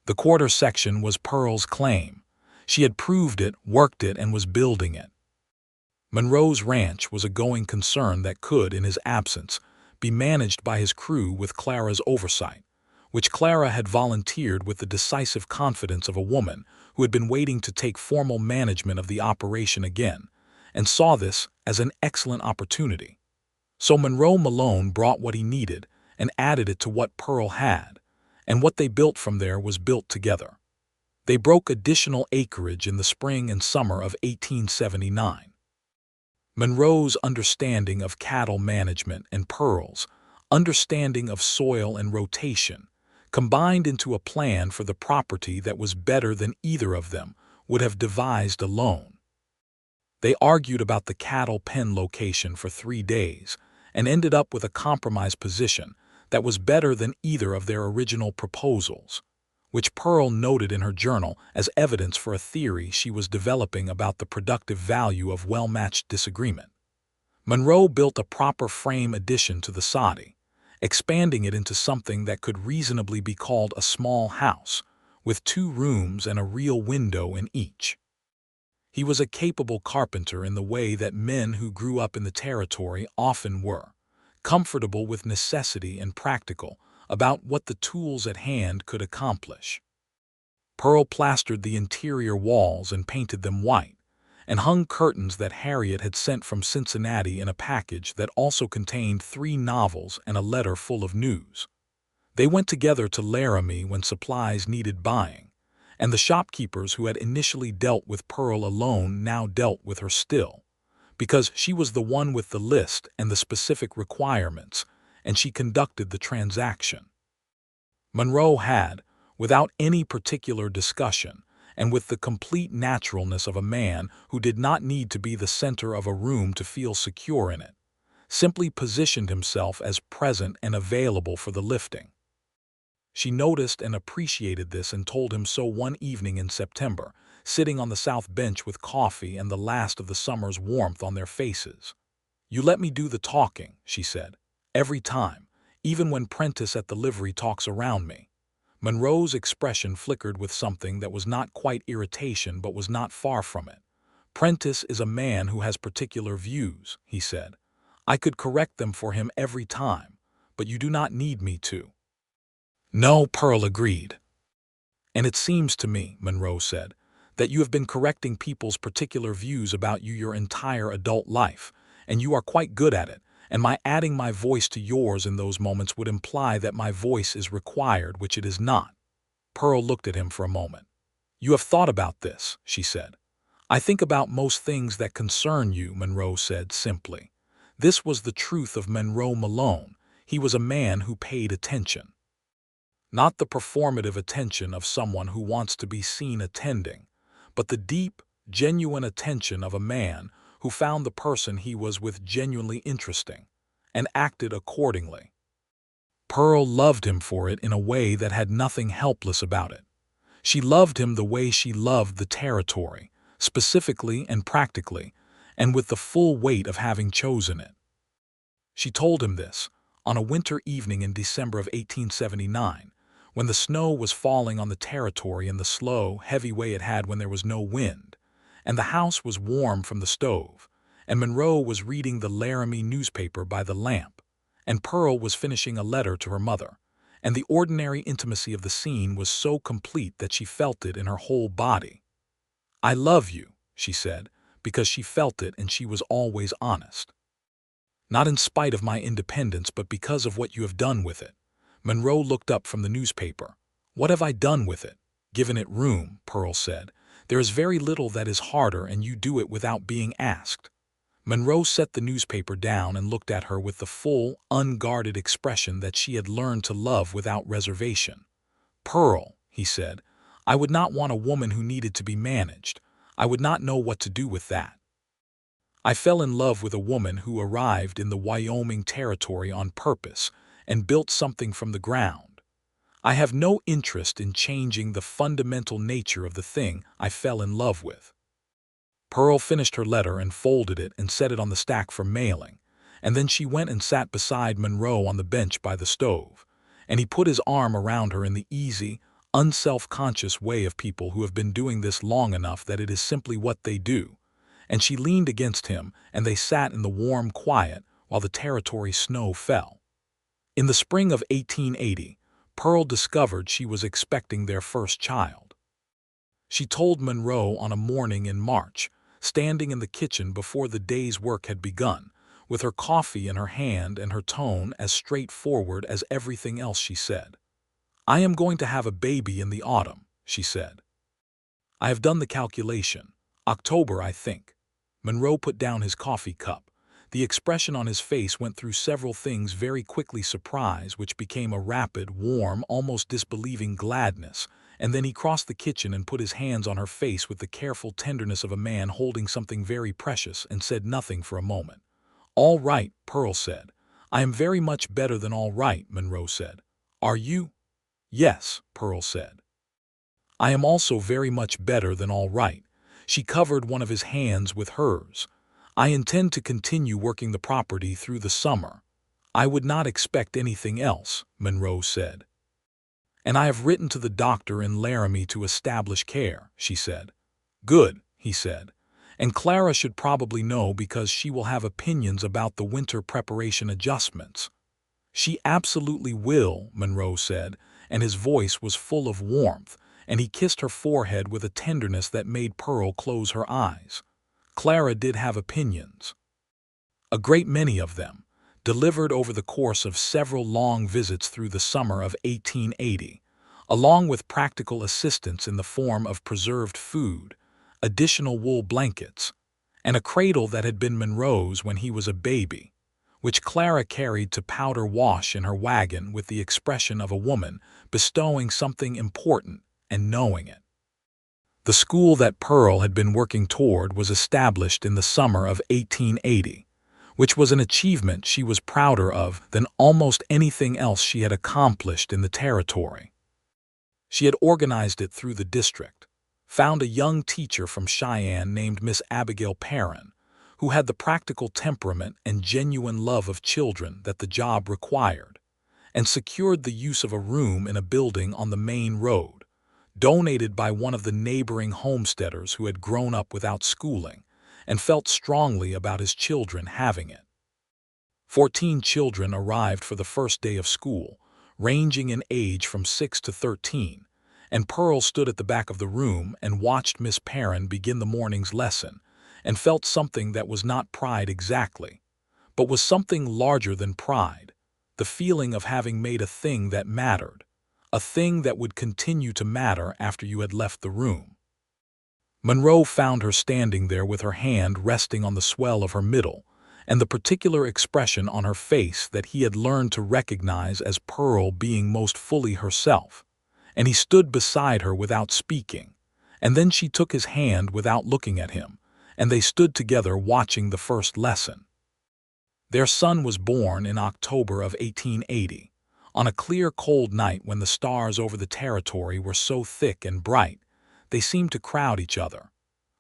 The quarter section was Pearl's claim. She had proved it, worked it, and was building it. Monroe's ranch was a going concern that could, in his absence, be managed by his crew with Clara's oversight, which Clara had volunteered with the decisive confidence of a woman who had been waiting to take formal management of the operation again, and saw this as an excellent opportunity. So Monroe Malone brought what he needed and added it to what Pearl had, and what they built from there was built together. They broke additional acreage in the spring and summer of 1879. Monroe's understanding of cattle management and Pearl's understanding of soil and rotation combined into a plan for the property that was better than either of them would have devised alone. They argued about the cattle pen location for 3 days and ended up with a compromise position that was better than either of their original proposals, which Pearl noted in her journal as evidence for a theory she was developing about the productive value of well-matched disagreement. Monroe built a proper frame addition to the soddy, expanding it into something that could reasonably be called a small house, with 2 rooms and a real window in each. He was a capable carpenter in the way that men who grew up in the territory often were, comfortable with necessity and practical about what the tools at hand could accomplish. Pearl plastered the interior walls and painted them white, and hung curtains that Harriet had sent from Cincinnati in a package that also contained 3 novels and a letter full of news. They went together to Laramie when supplies needed buying, and the shopkeepers who had initially dealt with Pearl alone now dealt with her still, because she was the one with the list and the specific requirements, and she conducted the transaction. Monroe had, without any particular discussion, and with the complete naturalness of a man who did not need to be the center of a room to feel secure in it, simply positioned himself as present and available for the lifting. She noticed and appreciated this and told him so one evening in September, sitting on the south bench with coffee and the last of the summer's warmth on their faces. "You let me do the talking," she said, "every time, even when Prentice at the livery talks around me." Monroe's expression flickered with something that was not quite irritation but was not far from it. "Prentice is a man who has particular views," he said. "I could correct them for him every time, but you do not need me to." "No," Pearl agreed. "And it seems to me," Monroe said, "that you have been correcting people's particular views about you your entire adult life, and you are quite good at it, and my adding my voice to yours in those moments would imply that my voice is required, which it is not." Pearl looked at him for a moment. "You have thought about this," she said. "I think about most things that concern you," Monroe said simply. This was the truth of Monroe Malone. He was a man who paid attention. Not the performative attention of someone who wants to be seen attending, but the deep, genuine attention of a man who found the person he was with genuinely interesting, and acted accordingly. Pearl loved him for it in a way that had nothing helpless about it. She loved him the way she loved the territory, specifically and practically, and with the full weight of having chosen it. She told him this on a winter evening in December of 1879, when the snow was falling on the territory in the slow, heavy way it had when there was no wind, and the house was warm from the stove, and Monroe was reading the Laramie newspaper by the lamp, and Pearl was finishing a letter to her mother, and the ordinary intimacy of the scene was so complete that she felt it in her whole body. "I love you," she said, because she felt it and she was always honest. "Not in spite of my independence, but because of what you have done with it." Monroe looked up from the newspaper. "What have I done with it?" "Given it room," Pearl said. "There is very little that is harder, and you do it without being asked." Monroe set the newspaper down and looked at her with the full, unguarded expression that she had learned to love without reservation. "Pearl," he said, "I would not want a woman who needed to be managed. I would not know what to do with that. I fell in love with a woman who arrived in the Wyoming Territory on purpose and built something from the ground. I have no interest in changing the fundamental nature of the thing I fell in love with." Pearl finished her letter and folded it and set it on the stack for mailing, and then she went and sat beside Monroe on the bench by the stove, and he put his arm around her in the easy, unself-conscious way of people who have been doing this long enough that it is simply what they do, and she leaned against him, and they sat in the warm quiet while the territory snow fell. In the spring of 1880, Pearl discovered she was expecting their first child. She told Monroe on a morning in March, standing in the kitchen before the day's work had begun, with her coffee in her hand and her tone as straightforward as everything else she said. "I am going to have a baby in the autumn," she said. "I have done the calculation. October, I think." Monroe put down his coffee cup. The expression on his face went through several things very quickly: surprise, which became a rapid, warm, almost disbelieving gladness, and then he crossed the kitchen and put his hands on her face with the careful tenderness of a man holding something very precious, and said nothing for a moment. "All right," Pearl said. "I am very much better than all right," Monroe said. "Are you?" "Yes," Pearl said. I am also very much better than all right. She covered one of his hands with hers. I intend to continue working the property through the summer. I would not expect anything else, Monroe said. And I have written to the doctor in Laramie to establish care, she said. Good, he said. And Clara should probably know because she will have opinions about the winter preparation adjustments. She absolutely will, Monroe said, and his voice was full of warmth, and he kissed her forehead with a tenderness that made Pearl close her eyes. Clara did have opinions. A great many of them, delivered over the course of several long visits through the summer of 1880, along with practical assistance in the form of preserved food, additional wool blankets, and a cradle that had been Monroe's when he was a baby, which Clara carried to powder wash in her wagon with the expression of a woman bestowing something important and knowing it. The school that Pearl had been working toward was established in the summer of 1880, which was an achievement she was prouder of than almost anything else she had accomplished in the territory. She had organized it through the district, found a young teacher from Cheyenne named Miss Abigail Perrin, who had the practical temperament and genuine love of children that the job required, and secured the use of a room in a building on the main road, donated by one of the neighboring homesteaders who had grown up without schooling and felt strongly about his children having it. 14 children arrived for the first day of school, ranging in age from 6 to 13, and Pearl stood at the back of the room and watched Miss Perrin begin the morning's lesson, and felt something that was not pride exactly, but was something larger than pride, the feeling of having made a thing that mattered, a thing that would continue to matter after you had left the room. Monroe found her standing there with her hand resting on the swell of her middle, and the particular expression on her face that he had learned to recognize as Pearl being most fully herself, and he stood beside her without speaking, and then she took his hand without looking at him, and they stood together watching the first lesson. Their son was born in October of 1880, on a clear cold night when the stars over the territory were so thick and bright, they seemed to crowd each other,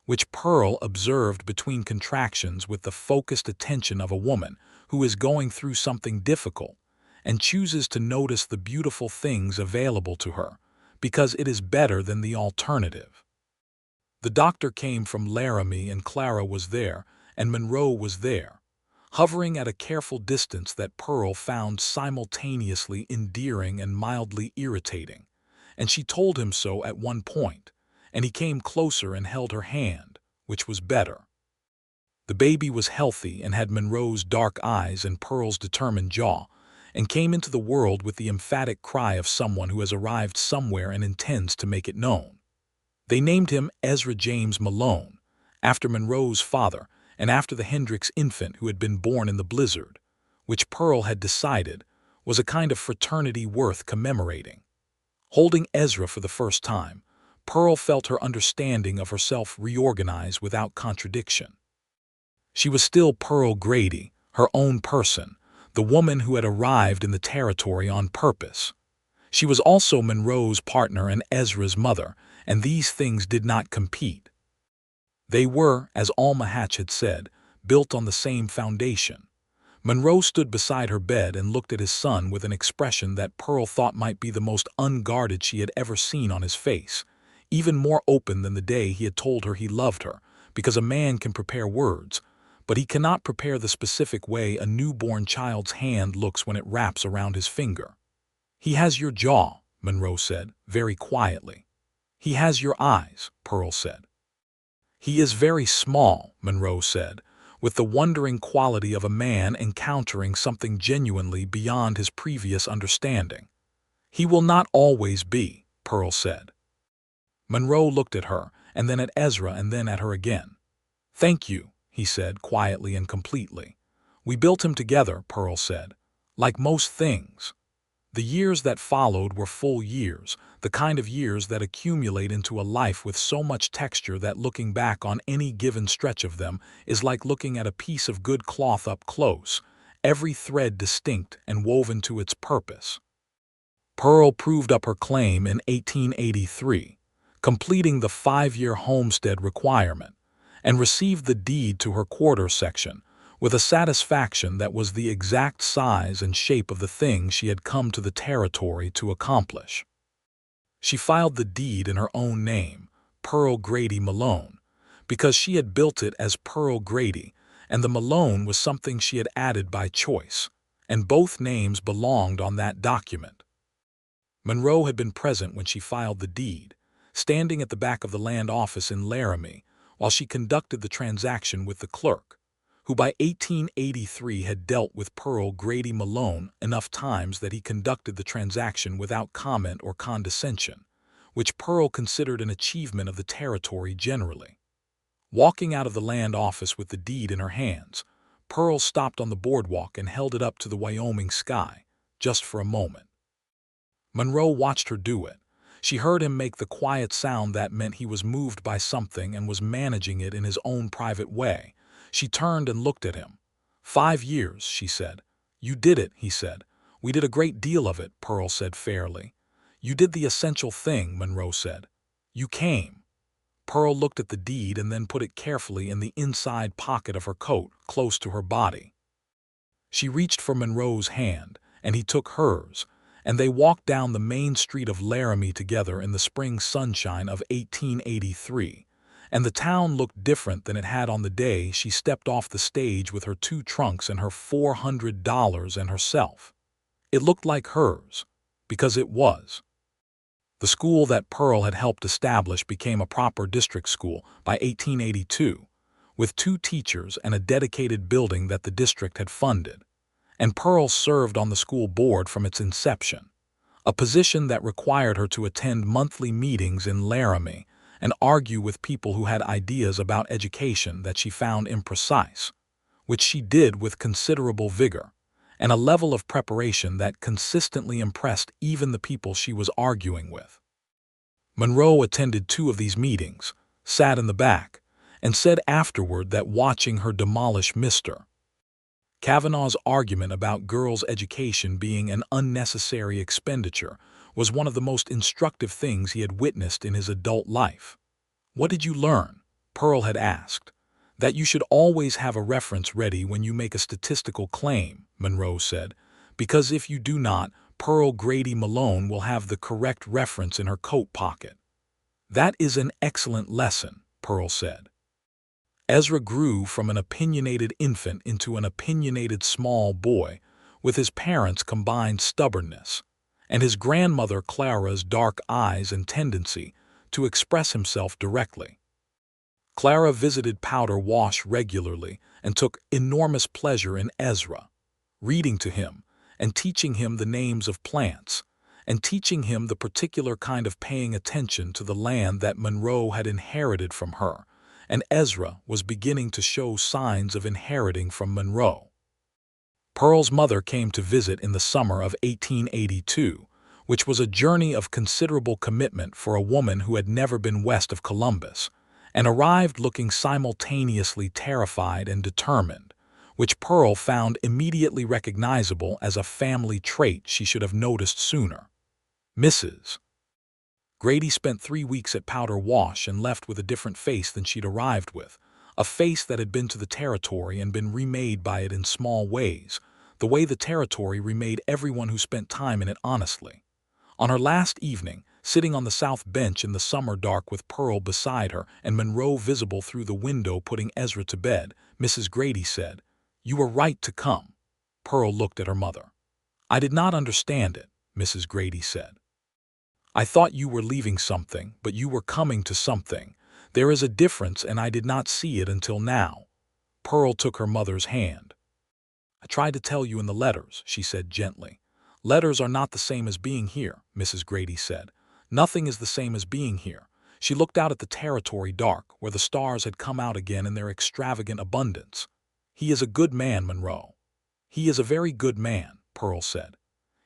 which Pearl observed between contractions with the focused attention of a woman who is going through something difficult and chooses to notice the beautiful things available to her because it is better than the alternative. The doctor came from Laramie and Clara was there and Monroe was there, hovering at a careful distance that Pearl found simultaneously endearing and mildly irritating, and she told him so at one point, and he came closer and held her hand, which was better. The baby was healthy and had Monroe's dark eyes and Pearl's determined jaw, and came into the world with the emphatic cry of someone who has arrived somewhere and intends to make it known. They named him Ezra James Malone, after Monroe's father and after the Hendricks infant who had been born in the blizzard, which Pearl had decided was a kind of fraternity worth commemorating. Holding Ezra for the first time, Pearl felt her understanding of herself reorganize without contradiction. She was still Pearl Grady, her own person, the woman who had arrived in the territory on purpose. She was also Monroe's partner and Ezra's mother, and these things did not compete. They were, as Alma Hatch had said, built on the same foundation. Monroe stood beside her bed and looked at his son with an expression that Pearl thought might be the most unguarded she had ever seen on his face, even more open than the day he had told her he loved her, because a man can prepare words, but he cannot prepare the specific way a newborn child's hand looks when it wraps around his finger. He has your jaw, Monroe said, very quietly. He has your eyes, Pearl said. He is very small, Monroe said, with the wondering quality of a man encountering something genuinely beyond his previous understanding. He will not always be, Pearl said. Monroe looked at her, and then at Ezra, and then at her again. Thank you, he said quietly and completely. We built him together, Pearl said, like most things. The years that followed were full years, the kind of years that accumulate into a life with so much texture that looking back on any given stretch of them is like looking at a piece of good cloth up close, every thread distinct and woven to its purpose. Pearl proved up her claim in 1883, completing the 5-year homestead requirement, and received the deed to her quarter section with a satisfaction that was the exact size and shape of the thing she had come to the territory to accomplish. She filed the deed in her own name, Pearl Grady Malone, because she had built it as Pearl Grady, and the Malone was something she had added by choice, and both names belonged on that document. Monroe had been present when she filed the deed, standing at the back of the land office in Laramie while she conducted the transaction with the clerk, who by 1883 had dealt with Pearl Grady Malone enough times that he conducted the transaction without comment or condescension, which Pearl considered an achievement of the territory generally. Walking out of the land office with the deed in her hands, Pearl stopped on the boardwalk and held it up to the Wyoming sky, just for a moment. Monroe watched her do it. She heard him make the quiet sound that meant he was moved by something and was managing it in his own private way. She turned and looked at him. 5 years, she said. You did it, he said. We did a great deal of it, Pearl said fairly. You did the essential thing, Monroe said. You came. Pearl looked at the deed and then put it carefully in the inside pocket of her coat, close to her body. She reached for Monroe's hand, and he took hers, and they walked down the main street of Laramie together in the spring sunshine of 1883, and the town looked different than it had on the day she stepped off the stage with her 2 trunks and her $400 and herself. It looked like hers, because it was. The school that Pearl had helped establish became a proper district school by 1882, with 2 teachers and a dedicated building that the district had funded, and Pearl served on the school board from its inception, a position that required her to attend monthly meetings in Laramie and argue with people who had ideas about education that she found imprecise, which she did with considerable vigor and a level of preparation that consistently impressed even the people she was arguing with. Monroe attended 2 of these meetings, sat in the back, and said afterward that watching her demolish Mr. Kavanaugh's argument about girls' education being an unnecessary expenditure was one of the most instructive things he had witnessed in his adult life. What did you learn? Pearl had asked. That you should always have a reference ready when you make a statistical claim, Monroe said, because if you do not, Pearl Grady Malone will have the correct reference in her coat pocket. That is an excellent lesson, Pearl said. Ezra grew from an opinionated infant into an opinionated small boy, with his parents' combined stubbornness, and his grandmother Clara's dark eyes and tendency to express himself directly. Clara visited Powder Wash regularly and took enormous pleasure in Ezra, reading to him and teaching him the names of plants, and teaching him the particular kind of paying attention to the land that Monroe had inherited from her, and Ezra was beginning to show signs of inheriting from Monroe. Pearl's mother came to visit in the summer of 1882, which was a journey of considerable commitment for a woman who had never been west of Columbus, and arrived looking simultaneously terrified and determined, which Pearl found immediately recognizable as a family trait she should have noticed sooner. Mrs. Grady spent 3 weeks at Powder Wash and left with a different face than she'd arrived with, a face that had been to the territory and been remade by it in small ways, the way the territory remade everyone who spent time in it honestly. On her last evening, sitting on the south bench in the summer dark with Pearl beside her and Monroe visible through the window putting Ezra to bed, Mrs. Grady said, "You were right to come." Pearl looked at her mother. "I did not understand it," Mrs. Grady said. "I thought you were leaving something, but you were coming to something. There is a difference, and I did not see it until now." Pearl took her mother's hand. "I tried to tell you in the letters," she said gently. "Letters are not the same as being here," Mrs. Grady said. "Nothing is the same as being here." She looked out at the territory dark, where the stars had come out again in their extravagant abundance. "He is a good man, Monroe." "He is a very good man," Pearl said.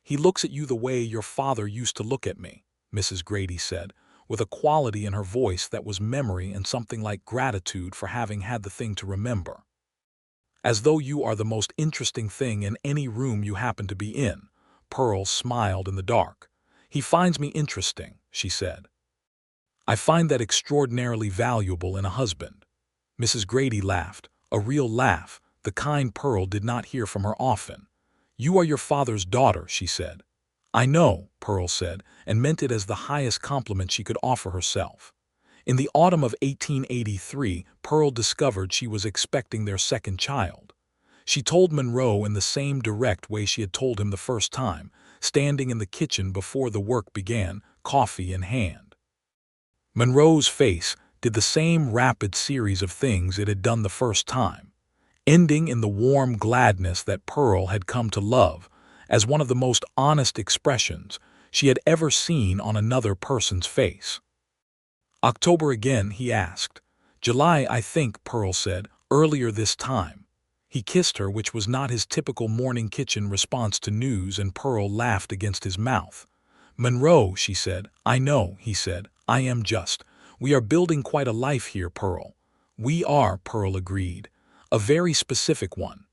"He looks at you the way your father used to look at me," Mrs. Grady said, with a quality in her voice that was memory and something like gratitude for having had the thing to remember. "As though you are the most interesting thing in any room you happen to be in." Pearl smiled in the dark. "He finds me interesting," she said. I find that extraordinarily valuable in a husband." Mrs. Grady laughed, a real laugh, the kind Pearl did not hear from her often. "You are your father's daughter," she said. "I know," Pearl said, and meant it as the highest compliment she could offer herself. In the autumn of 1883, Pearl discovered she was expecting their second child. She told Monroe in the same direct way she had told him the first time, standing in the kitchen before the work began, coffee in hand. Monroe's face did the same rapid series of things it had done the first time, ending in the warm gladness that Pearl had come to love as one of the most honest expressions she had ever seen on another person's face. "October again?" he asked. "July, I think," Pearl said, "earlier this time." He kissed her, which was not his typical morning kitchen response to news, and Pearl laughed against his mouth. "Monroe," she said. "I know," he said. "I am just. We are building quite a life here, Pearl." "We are," Pearl agreed. "A very specific one."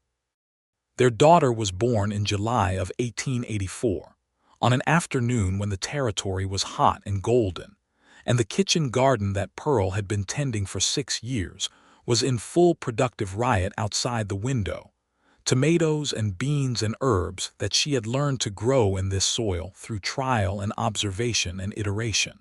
Their daughter was born in July of 1884, on an afternoon when the territory was hot and golden, and the kitchen garden that Pearl had been tending for 6 years was in full productive riot outside the window. Tomatoes and beans and herbs that she had learned to grow in this soil through trial and observation and iteration.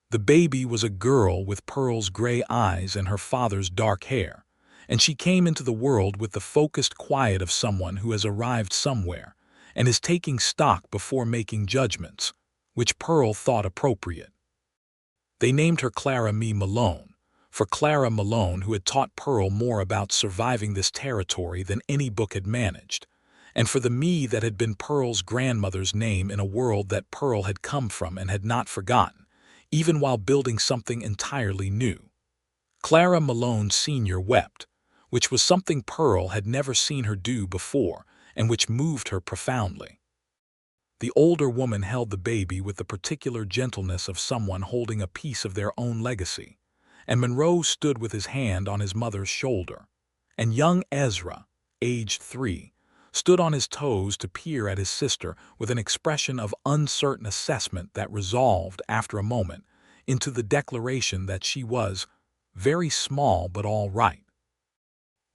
The baby was a girl with Pearl's gray eyes and her father's dark hair, and she came into the world with the focused quiet of someone who has arrived somewhere and is taking stock before making judgments, which Pearl thought appropriate. They named her Clara Malone, for Clara Malone, who had taught Pearl more about surviving this territory than any book had managed, and for the Me that had been Pearl's grandmother's name in a world that Pearl had come from and had not forgotten, even while building something entirely new. Clara Malone Sr. wept, which was something Pearl had never seen her do before and which moved her profoundly. The older woman held the baby with the particular gentleness of someone holding a piece of their own legacy, and Monroe stood with his hand on his mother's shoulder, and young Ezra, aged 3, stood on his toes to peer at his sister with an expression of uncertain assessment that resolved, after a moment, into the declaration that she was very small but all right.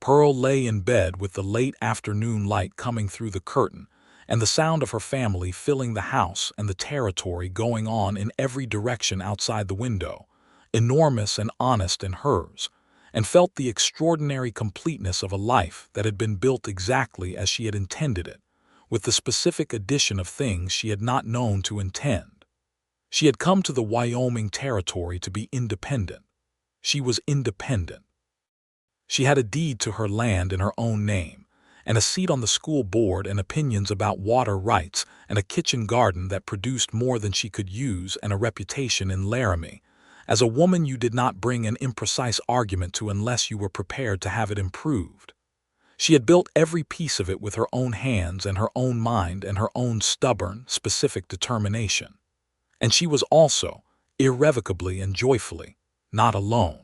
Pearl lay in bed with the late afternoon light coming through the curtain and the sound of her family filling the house and the territory going on in every direction outside the window, enormous and honest in hers, and felt the extraordinary completeness of a life that had been built exactly as she had intended it, with the specific addition of things she had not known to intend. She had come to the Wyoming Territory to be independent. She was independent. She had a deed to her land in her own name, and a seat on the school board and opinions about water rights and a kitchen garden that produced more than she could use and a reputation in Laramie. As a woman you did not bring an imprecise argument to unless you were prepared to have it improved. She had built every piece of it with her own hands and her own mind and her own stubborn, specific determination. And she was also, irrevocably and joyfully, not alone.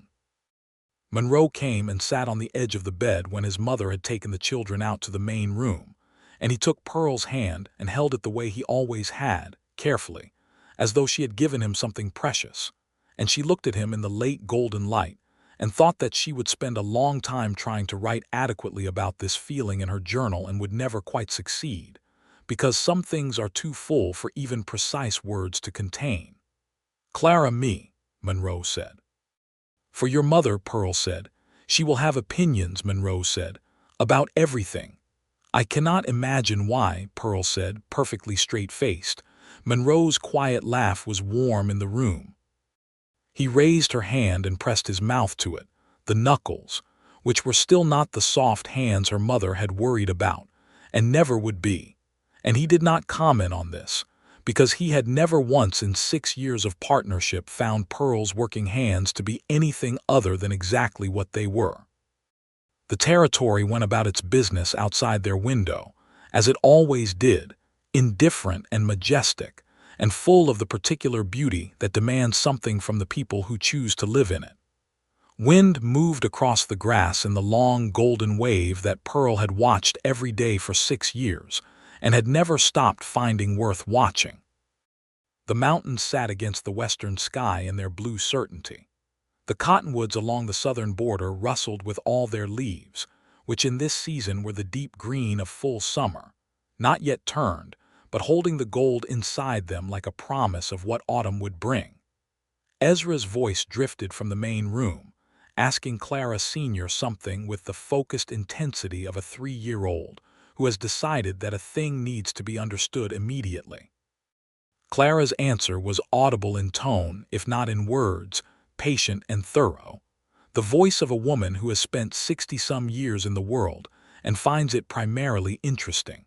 Monroe came and sat on the edge of the bed when his mother had taken the children out to the main room, and he took Pearl's hand and held it the way he always had, carefully, as though she had given him something precious, and she looked at him in the late golden light and thought that she would spend a long time trying to write adequately about this feeling in her journal and would never quite succeed, because some things are too full for even precise words to contain. "Clara Monroe said. "For your mother," Pearl said. "She will have opinions," Monroe said, "about everything." "I cannot imagine why," Pearl said, perfectly straight-faced. Monroe's quiet laugh was warm in the room. He raised her hand and pressed his mouth to it, the knuckles, which were still not the soft hands her mother had worried about, and never would be. And he did not comment on this, because he had never once in 6 years of partnership found Pearl's working hands to be anything other than exactly what they were. The territory went about its business outside their window, as it always did, indifferent and majestic, and full of the particular beauty that demands something from the people who choose to live in it. Wind moved across the grass in the long golden wave that Pearl had watched every day for 6 years, and had never stopped finding worth watching. The mountains sat against the western sky in their blue certainty. The cottonwoods along the southern border rustled with all their leaves, which in this season were the deep green of full summer, not yet turned, but holding the gold inside them like a promise of what autumn would bring. Ezra's voice drifted from the main room, asking Clara Sr. something with the focused intensity of a 3-year-old who has decided that a thing needs to be understood immediately. Clara's answer was audible in tone, if not in words, patient and thorough, the voice of a woman who has spent 60-some years in the world and finds it primarily interesting.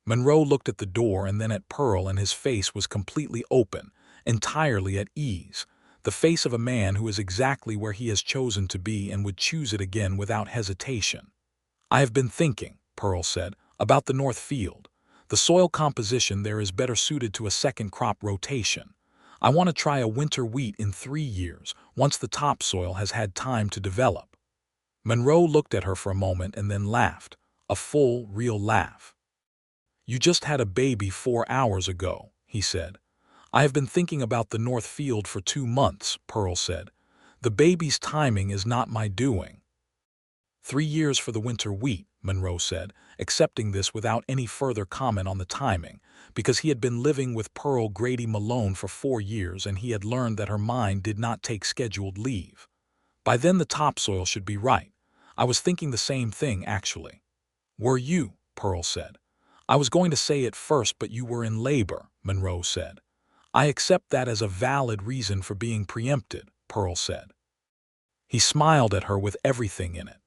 Monroe looked at the door and then at Pearl, and his face was completely open, entirely at ease, the face of a man who is exactly where he has chosen to be and would choose it again without hesitation. "I have been thinking," Pearl said, "about the North Field. The soil composition there is better suited to a second crop rotation. I want to try a winter wheat in 3 years, once the topsoil has had time to develop." Monroe looked at her for a moment and then laughed, a full, real laugh. "You just had a baby 4 hours ago," he said. "I have been thinking about the North Field for 2 months," Pearl said. "The baby's timing is not my doing." 3 years for the winter wheat, Monroe said, accepting this without any further comment on the timing, because he had been living with Pearl Grady Malone for 4 years and he had learned that her mind did not take scheduled leave. "By then the topsoil should be right. I was thinking the same thing, actually." "Were you?" Pearl said. "I was going to say it first, but you were in labor," Monroe said. "I accept that as a valid reason for being preempted," Pearl said. He smiled at her with everything in it.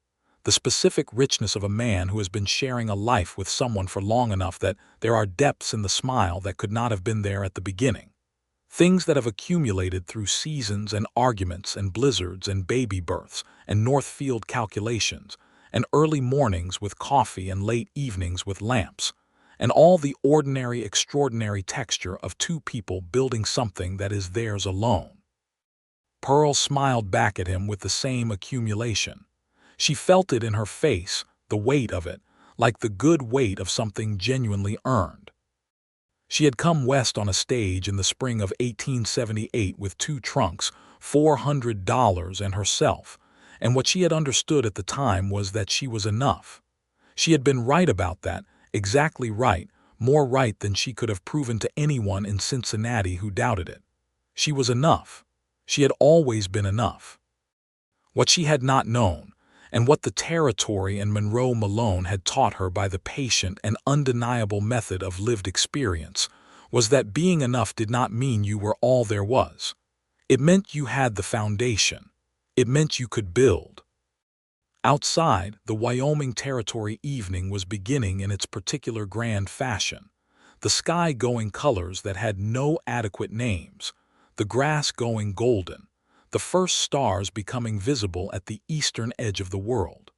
The specific richness of a man who has been sharing a life with someone for long enough that there are depths in the smile that could not have been there at the beginning. Things that have accumulated through seasons and arguments and blizzards and baby births and North Field calculations and early mornings with coffee and late evenings with lamps, and all the ordinary, extraordinary texture of 2 people building something that is theirs alone. Pearl smiled back at him with the same accumulation. She felt it in her face, the weight of it, like the good weight of something genuinely earned. She had come west on a stage in the spring of 1878 with 2 trunks, $400, and herself, and what she had understood at the time was that she was enough. She had been right about that, exactly right, more right than she could have proven to anyone in Cincinnati who doubted it. She was enough. She had always been enough. What she had not known, and what the Territory and Monroe Malone had taught her by the patient and undeniable method of lived experience, was that being enough did not mean you were all there was. It meant you had the foundation. It meant you could build. Outside, the Wyoming Territory evening was beginning in its particular grand fashion, the sky going colors that had no adequate names, the grass going golden, the first stars becoming visible at the eastern edge of the world.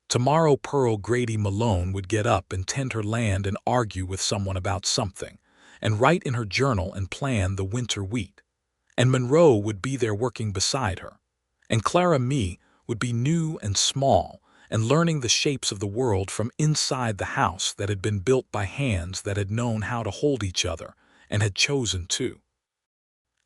Tomorrow Pearl Grady Malone would get up and tend her land and argue with someone about something, and write in her journal and plan the winter wheat. And Monroe would be there working beside her. And Clara Me would be new and small, and learning the shapes of the world from inside the house that had been built by hands that had known how to hold each other and had chosen to.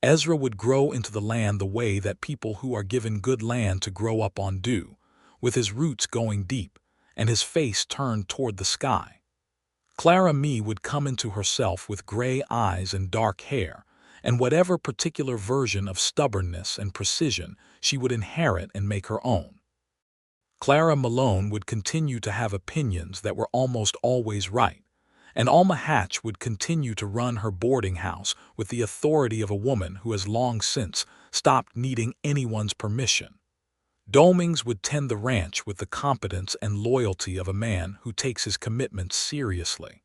Ezra would grow into the land the way that people who are given good land to grow up on do, with his roots going deep and his face turned toward the sky. Clara Me would come into herself with gray eyes and dark hair, and whatever particular version of stubbornness and precision she would inherit and make her own. Clara Malone would continue to have opinions that were almost always right, and Alma Hatch would continue to run her boarding house with the authority of a woman who has long since stopped needing anyone's permission. Domings would tend the ranch with the competence and loyalty of a man who takes his commitments seriously.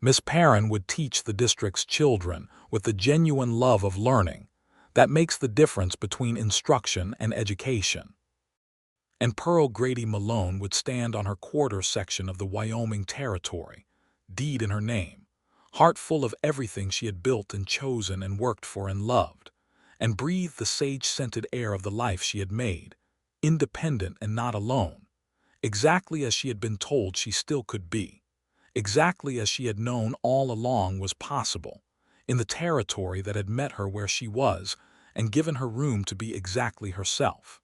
Miss Perrin would teach the district's children with the genuine love of learning that makes the difference between instruction and education. And Pearl Grady Malone would stand on her quarter section of the Wyoming Territory, deed in her name, heart full of everything she had built and chosen and worked for and loved, and breathe the sage-scented air of the life she had made, independent and not alone, exactly as she had been told she still could be, exactly as she had known all along was possible, in the territory that had met her where she was and given her room to be exactly herself.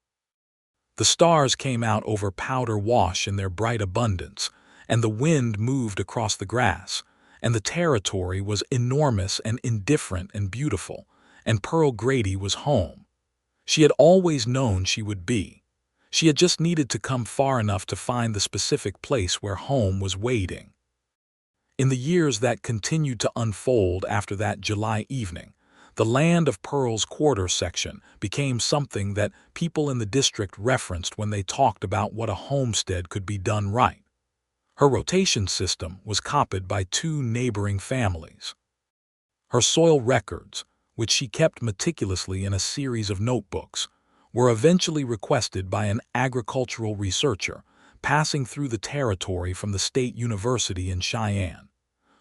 The stars came out over Powder Wash in their bright abundance, and the wind moved across the grass, and the territory was enormous and indifferent and beautiful, and Pearl Grady was home. She had always known she would be. She had just needed to come far enough to find the specific place where home was waiting. In the years that continued to unfold after that July evening, the land of Pearl's quarter section became something that people in the district referenced when they talked about what a homestead could be done right. Her rotation system was copied by two neighboring families. Her soil records, which she kept meticulously in a series of notebooks, were eventually requested by an agricultural researcher passing through the territory from the State University in Cheyenne,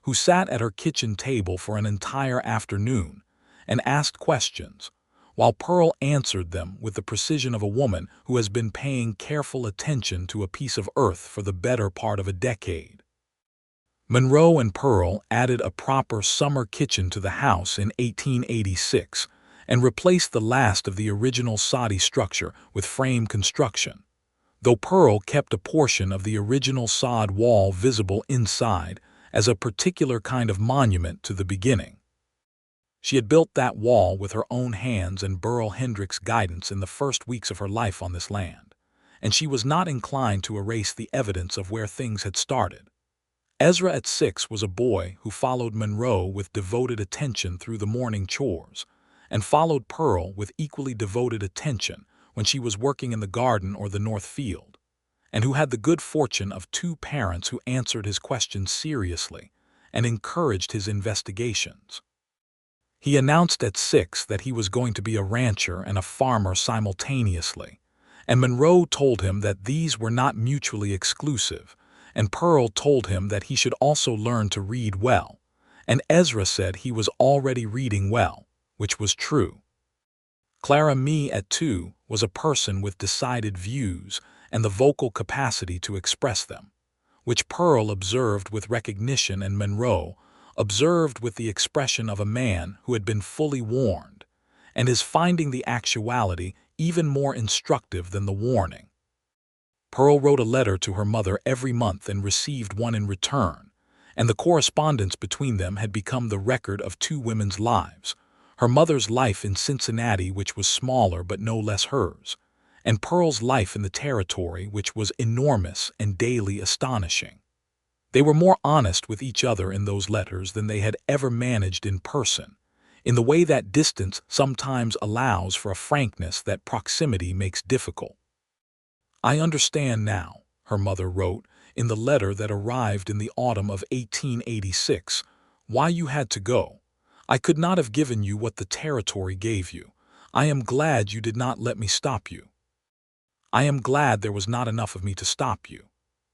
who sat at her kitchen table for an entire afternoon and asked questions, while Pearl answered them with the precision of a woman who has been paying careful attention to a piece of earth for the better part of a decade. Monroe and Pearl added a proper summer kitchen to the house in 1886 and replaced the last of the original soddy structure with frame construction, though Pearl kept a portion of the original sod wall visible inside as a particular kind of monument to the beginning. She had built that wall with her own hands and Burl Hendrick's guidance in the first weeks of her life on this land, and she was not inclined to erase the evidence of where things had started. Ezra at 6 was a boy who followed Monroe with devoted attention through the morning chores, and followed Pearl with equally devoted attention when she was working in the garden or the north field, and who had the good fortune of two parents who answered his questions seriously and encouraged his investigations. He announced at 6 that he was going to be a rancher and a farmer simultaneously, and Monroe told him that these were not mutually exclusive, and Pearl told him that he should also learn to read well, and Ezra said he was already reading well, which was true. Clara Mee at 2 was a person with decided views and the vocal capacity to express them, which Pearl observed with recognition and Monroe observed with the expression of a man who had been fully warned, and is finding the actuality even more instructive than the warning. Pearl wrote a letter to her mother every month and received one in return, and the correspondence between them had become the record of two women's lives, her mother's life in Cincinnati, which was smaller but no less hers, and Pearl's life in the territory, which was enormous and daily astonishing. They were more honest with each other in those letters than they had ever managed in person, in the way that distance sometimes allows for a frankness that proximity makes difficult. "I understand now," her mother wrote in the letter that arrived in the autumn of 1886, "why you had to go. I could not have given you what the territory gave you. I am glad you did not let me stop you. I am glad there was not enough of me to stop you."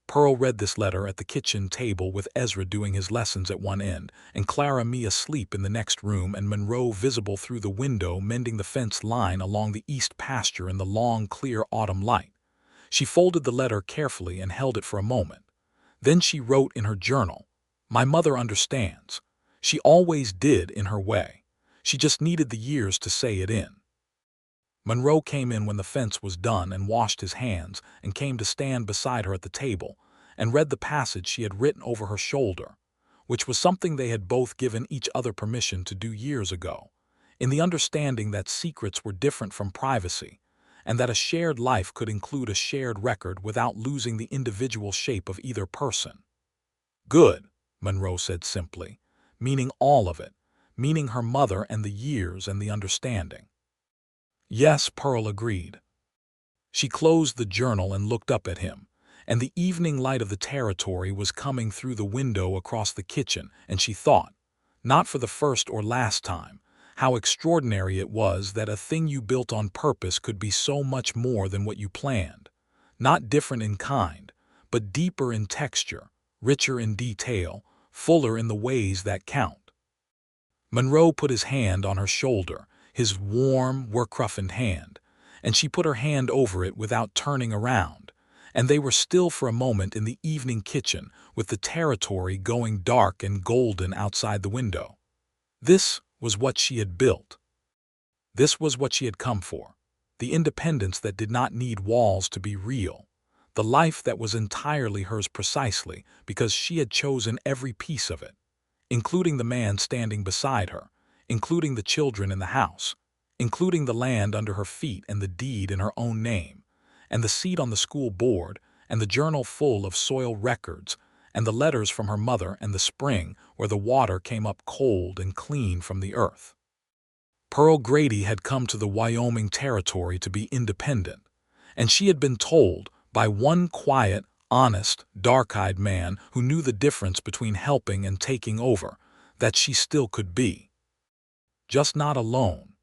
Pearl read this letter at the kitchen table with Ezra doing his lessons at one end, and Clara Mee asleep in the next room, and Monroe visible through the window mending the fence line along the east pasture in the long, clear autumn light. She folded the letter carefully and held it for a moment. Then she wrote in her journal, "My mother understands. She always did in her way. She just needed the years to say it in." Monroe came in when the fence was done and washed his hands and came to stand beside her at the table and read the passage she had written over her shoulder, which was something they had both given each other permission to do years ago, in the understanding that secrets were different from privacy, and that a shared life could include a shared record without losing the individual shape of either person. "Good," Monroe said simply, meaning all of it, meaning her mother and the years and the understanding. "Yes," Pearl agreed. She closed the journal and looked up at him, and the evening light of the territory was coming through the window across the kitchen, and she thought, not for the first or last time, how extraordinary it was that a thing you built on purpose could be so much more than what you planned, not different in kind, but deeper in texture, richer in detail, fuller in the ways that count. Monroe put his hand on her shoulder, his warm, work-roughened hand, and she put her hand over it without turning around, and they were still for a moment in the evening kitchen with the territory going dark and golden outside the window. This was what she had built. This was what she had come for. The independence that did not need walls to be real. The life that was entirely hers precisely because she had chosen every piece of it, including the man standing beside her, including the children in the house, including the land under her feet and the deed in her own name, and the seat on the school board, and the journal full of soil records, and the letters from her mother and the spring where the water came up cold and clean from the earth. Pearl Grady had come to the Wyoming Territory to be independent, and she had been told by one quiet, honest, dark-eyed man who knew the difference between helping and taking over, that she still could be. Just not alone.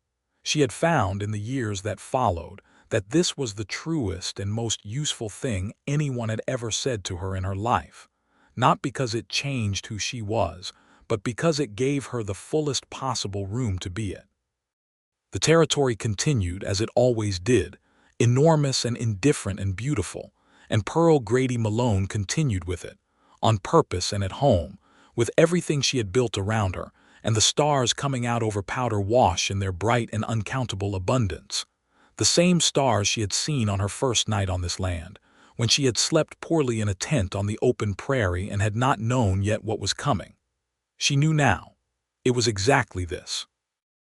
She had found in the years that followed that this was the truest and most useful thing anyone had ever said to her in her life, not because it changed who she was, but because it gave her the fullest possible room to be it. The territory continued as it always did, enormous and indifferent and beautiful, and Pearl Grady Malone continued with it, on purpose and at home, with everything she had built around her, and the stars coming out over Powder Wash in their bright and uncountable abundance. The same stars she had seen on her first night on this land, when she had slept poorly in a tent on the open prairie and had not known yet what was coming. She knew now. It was exactly this.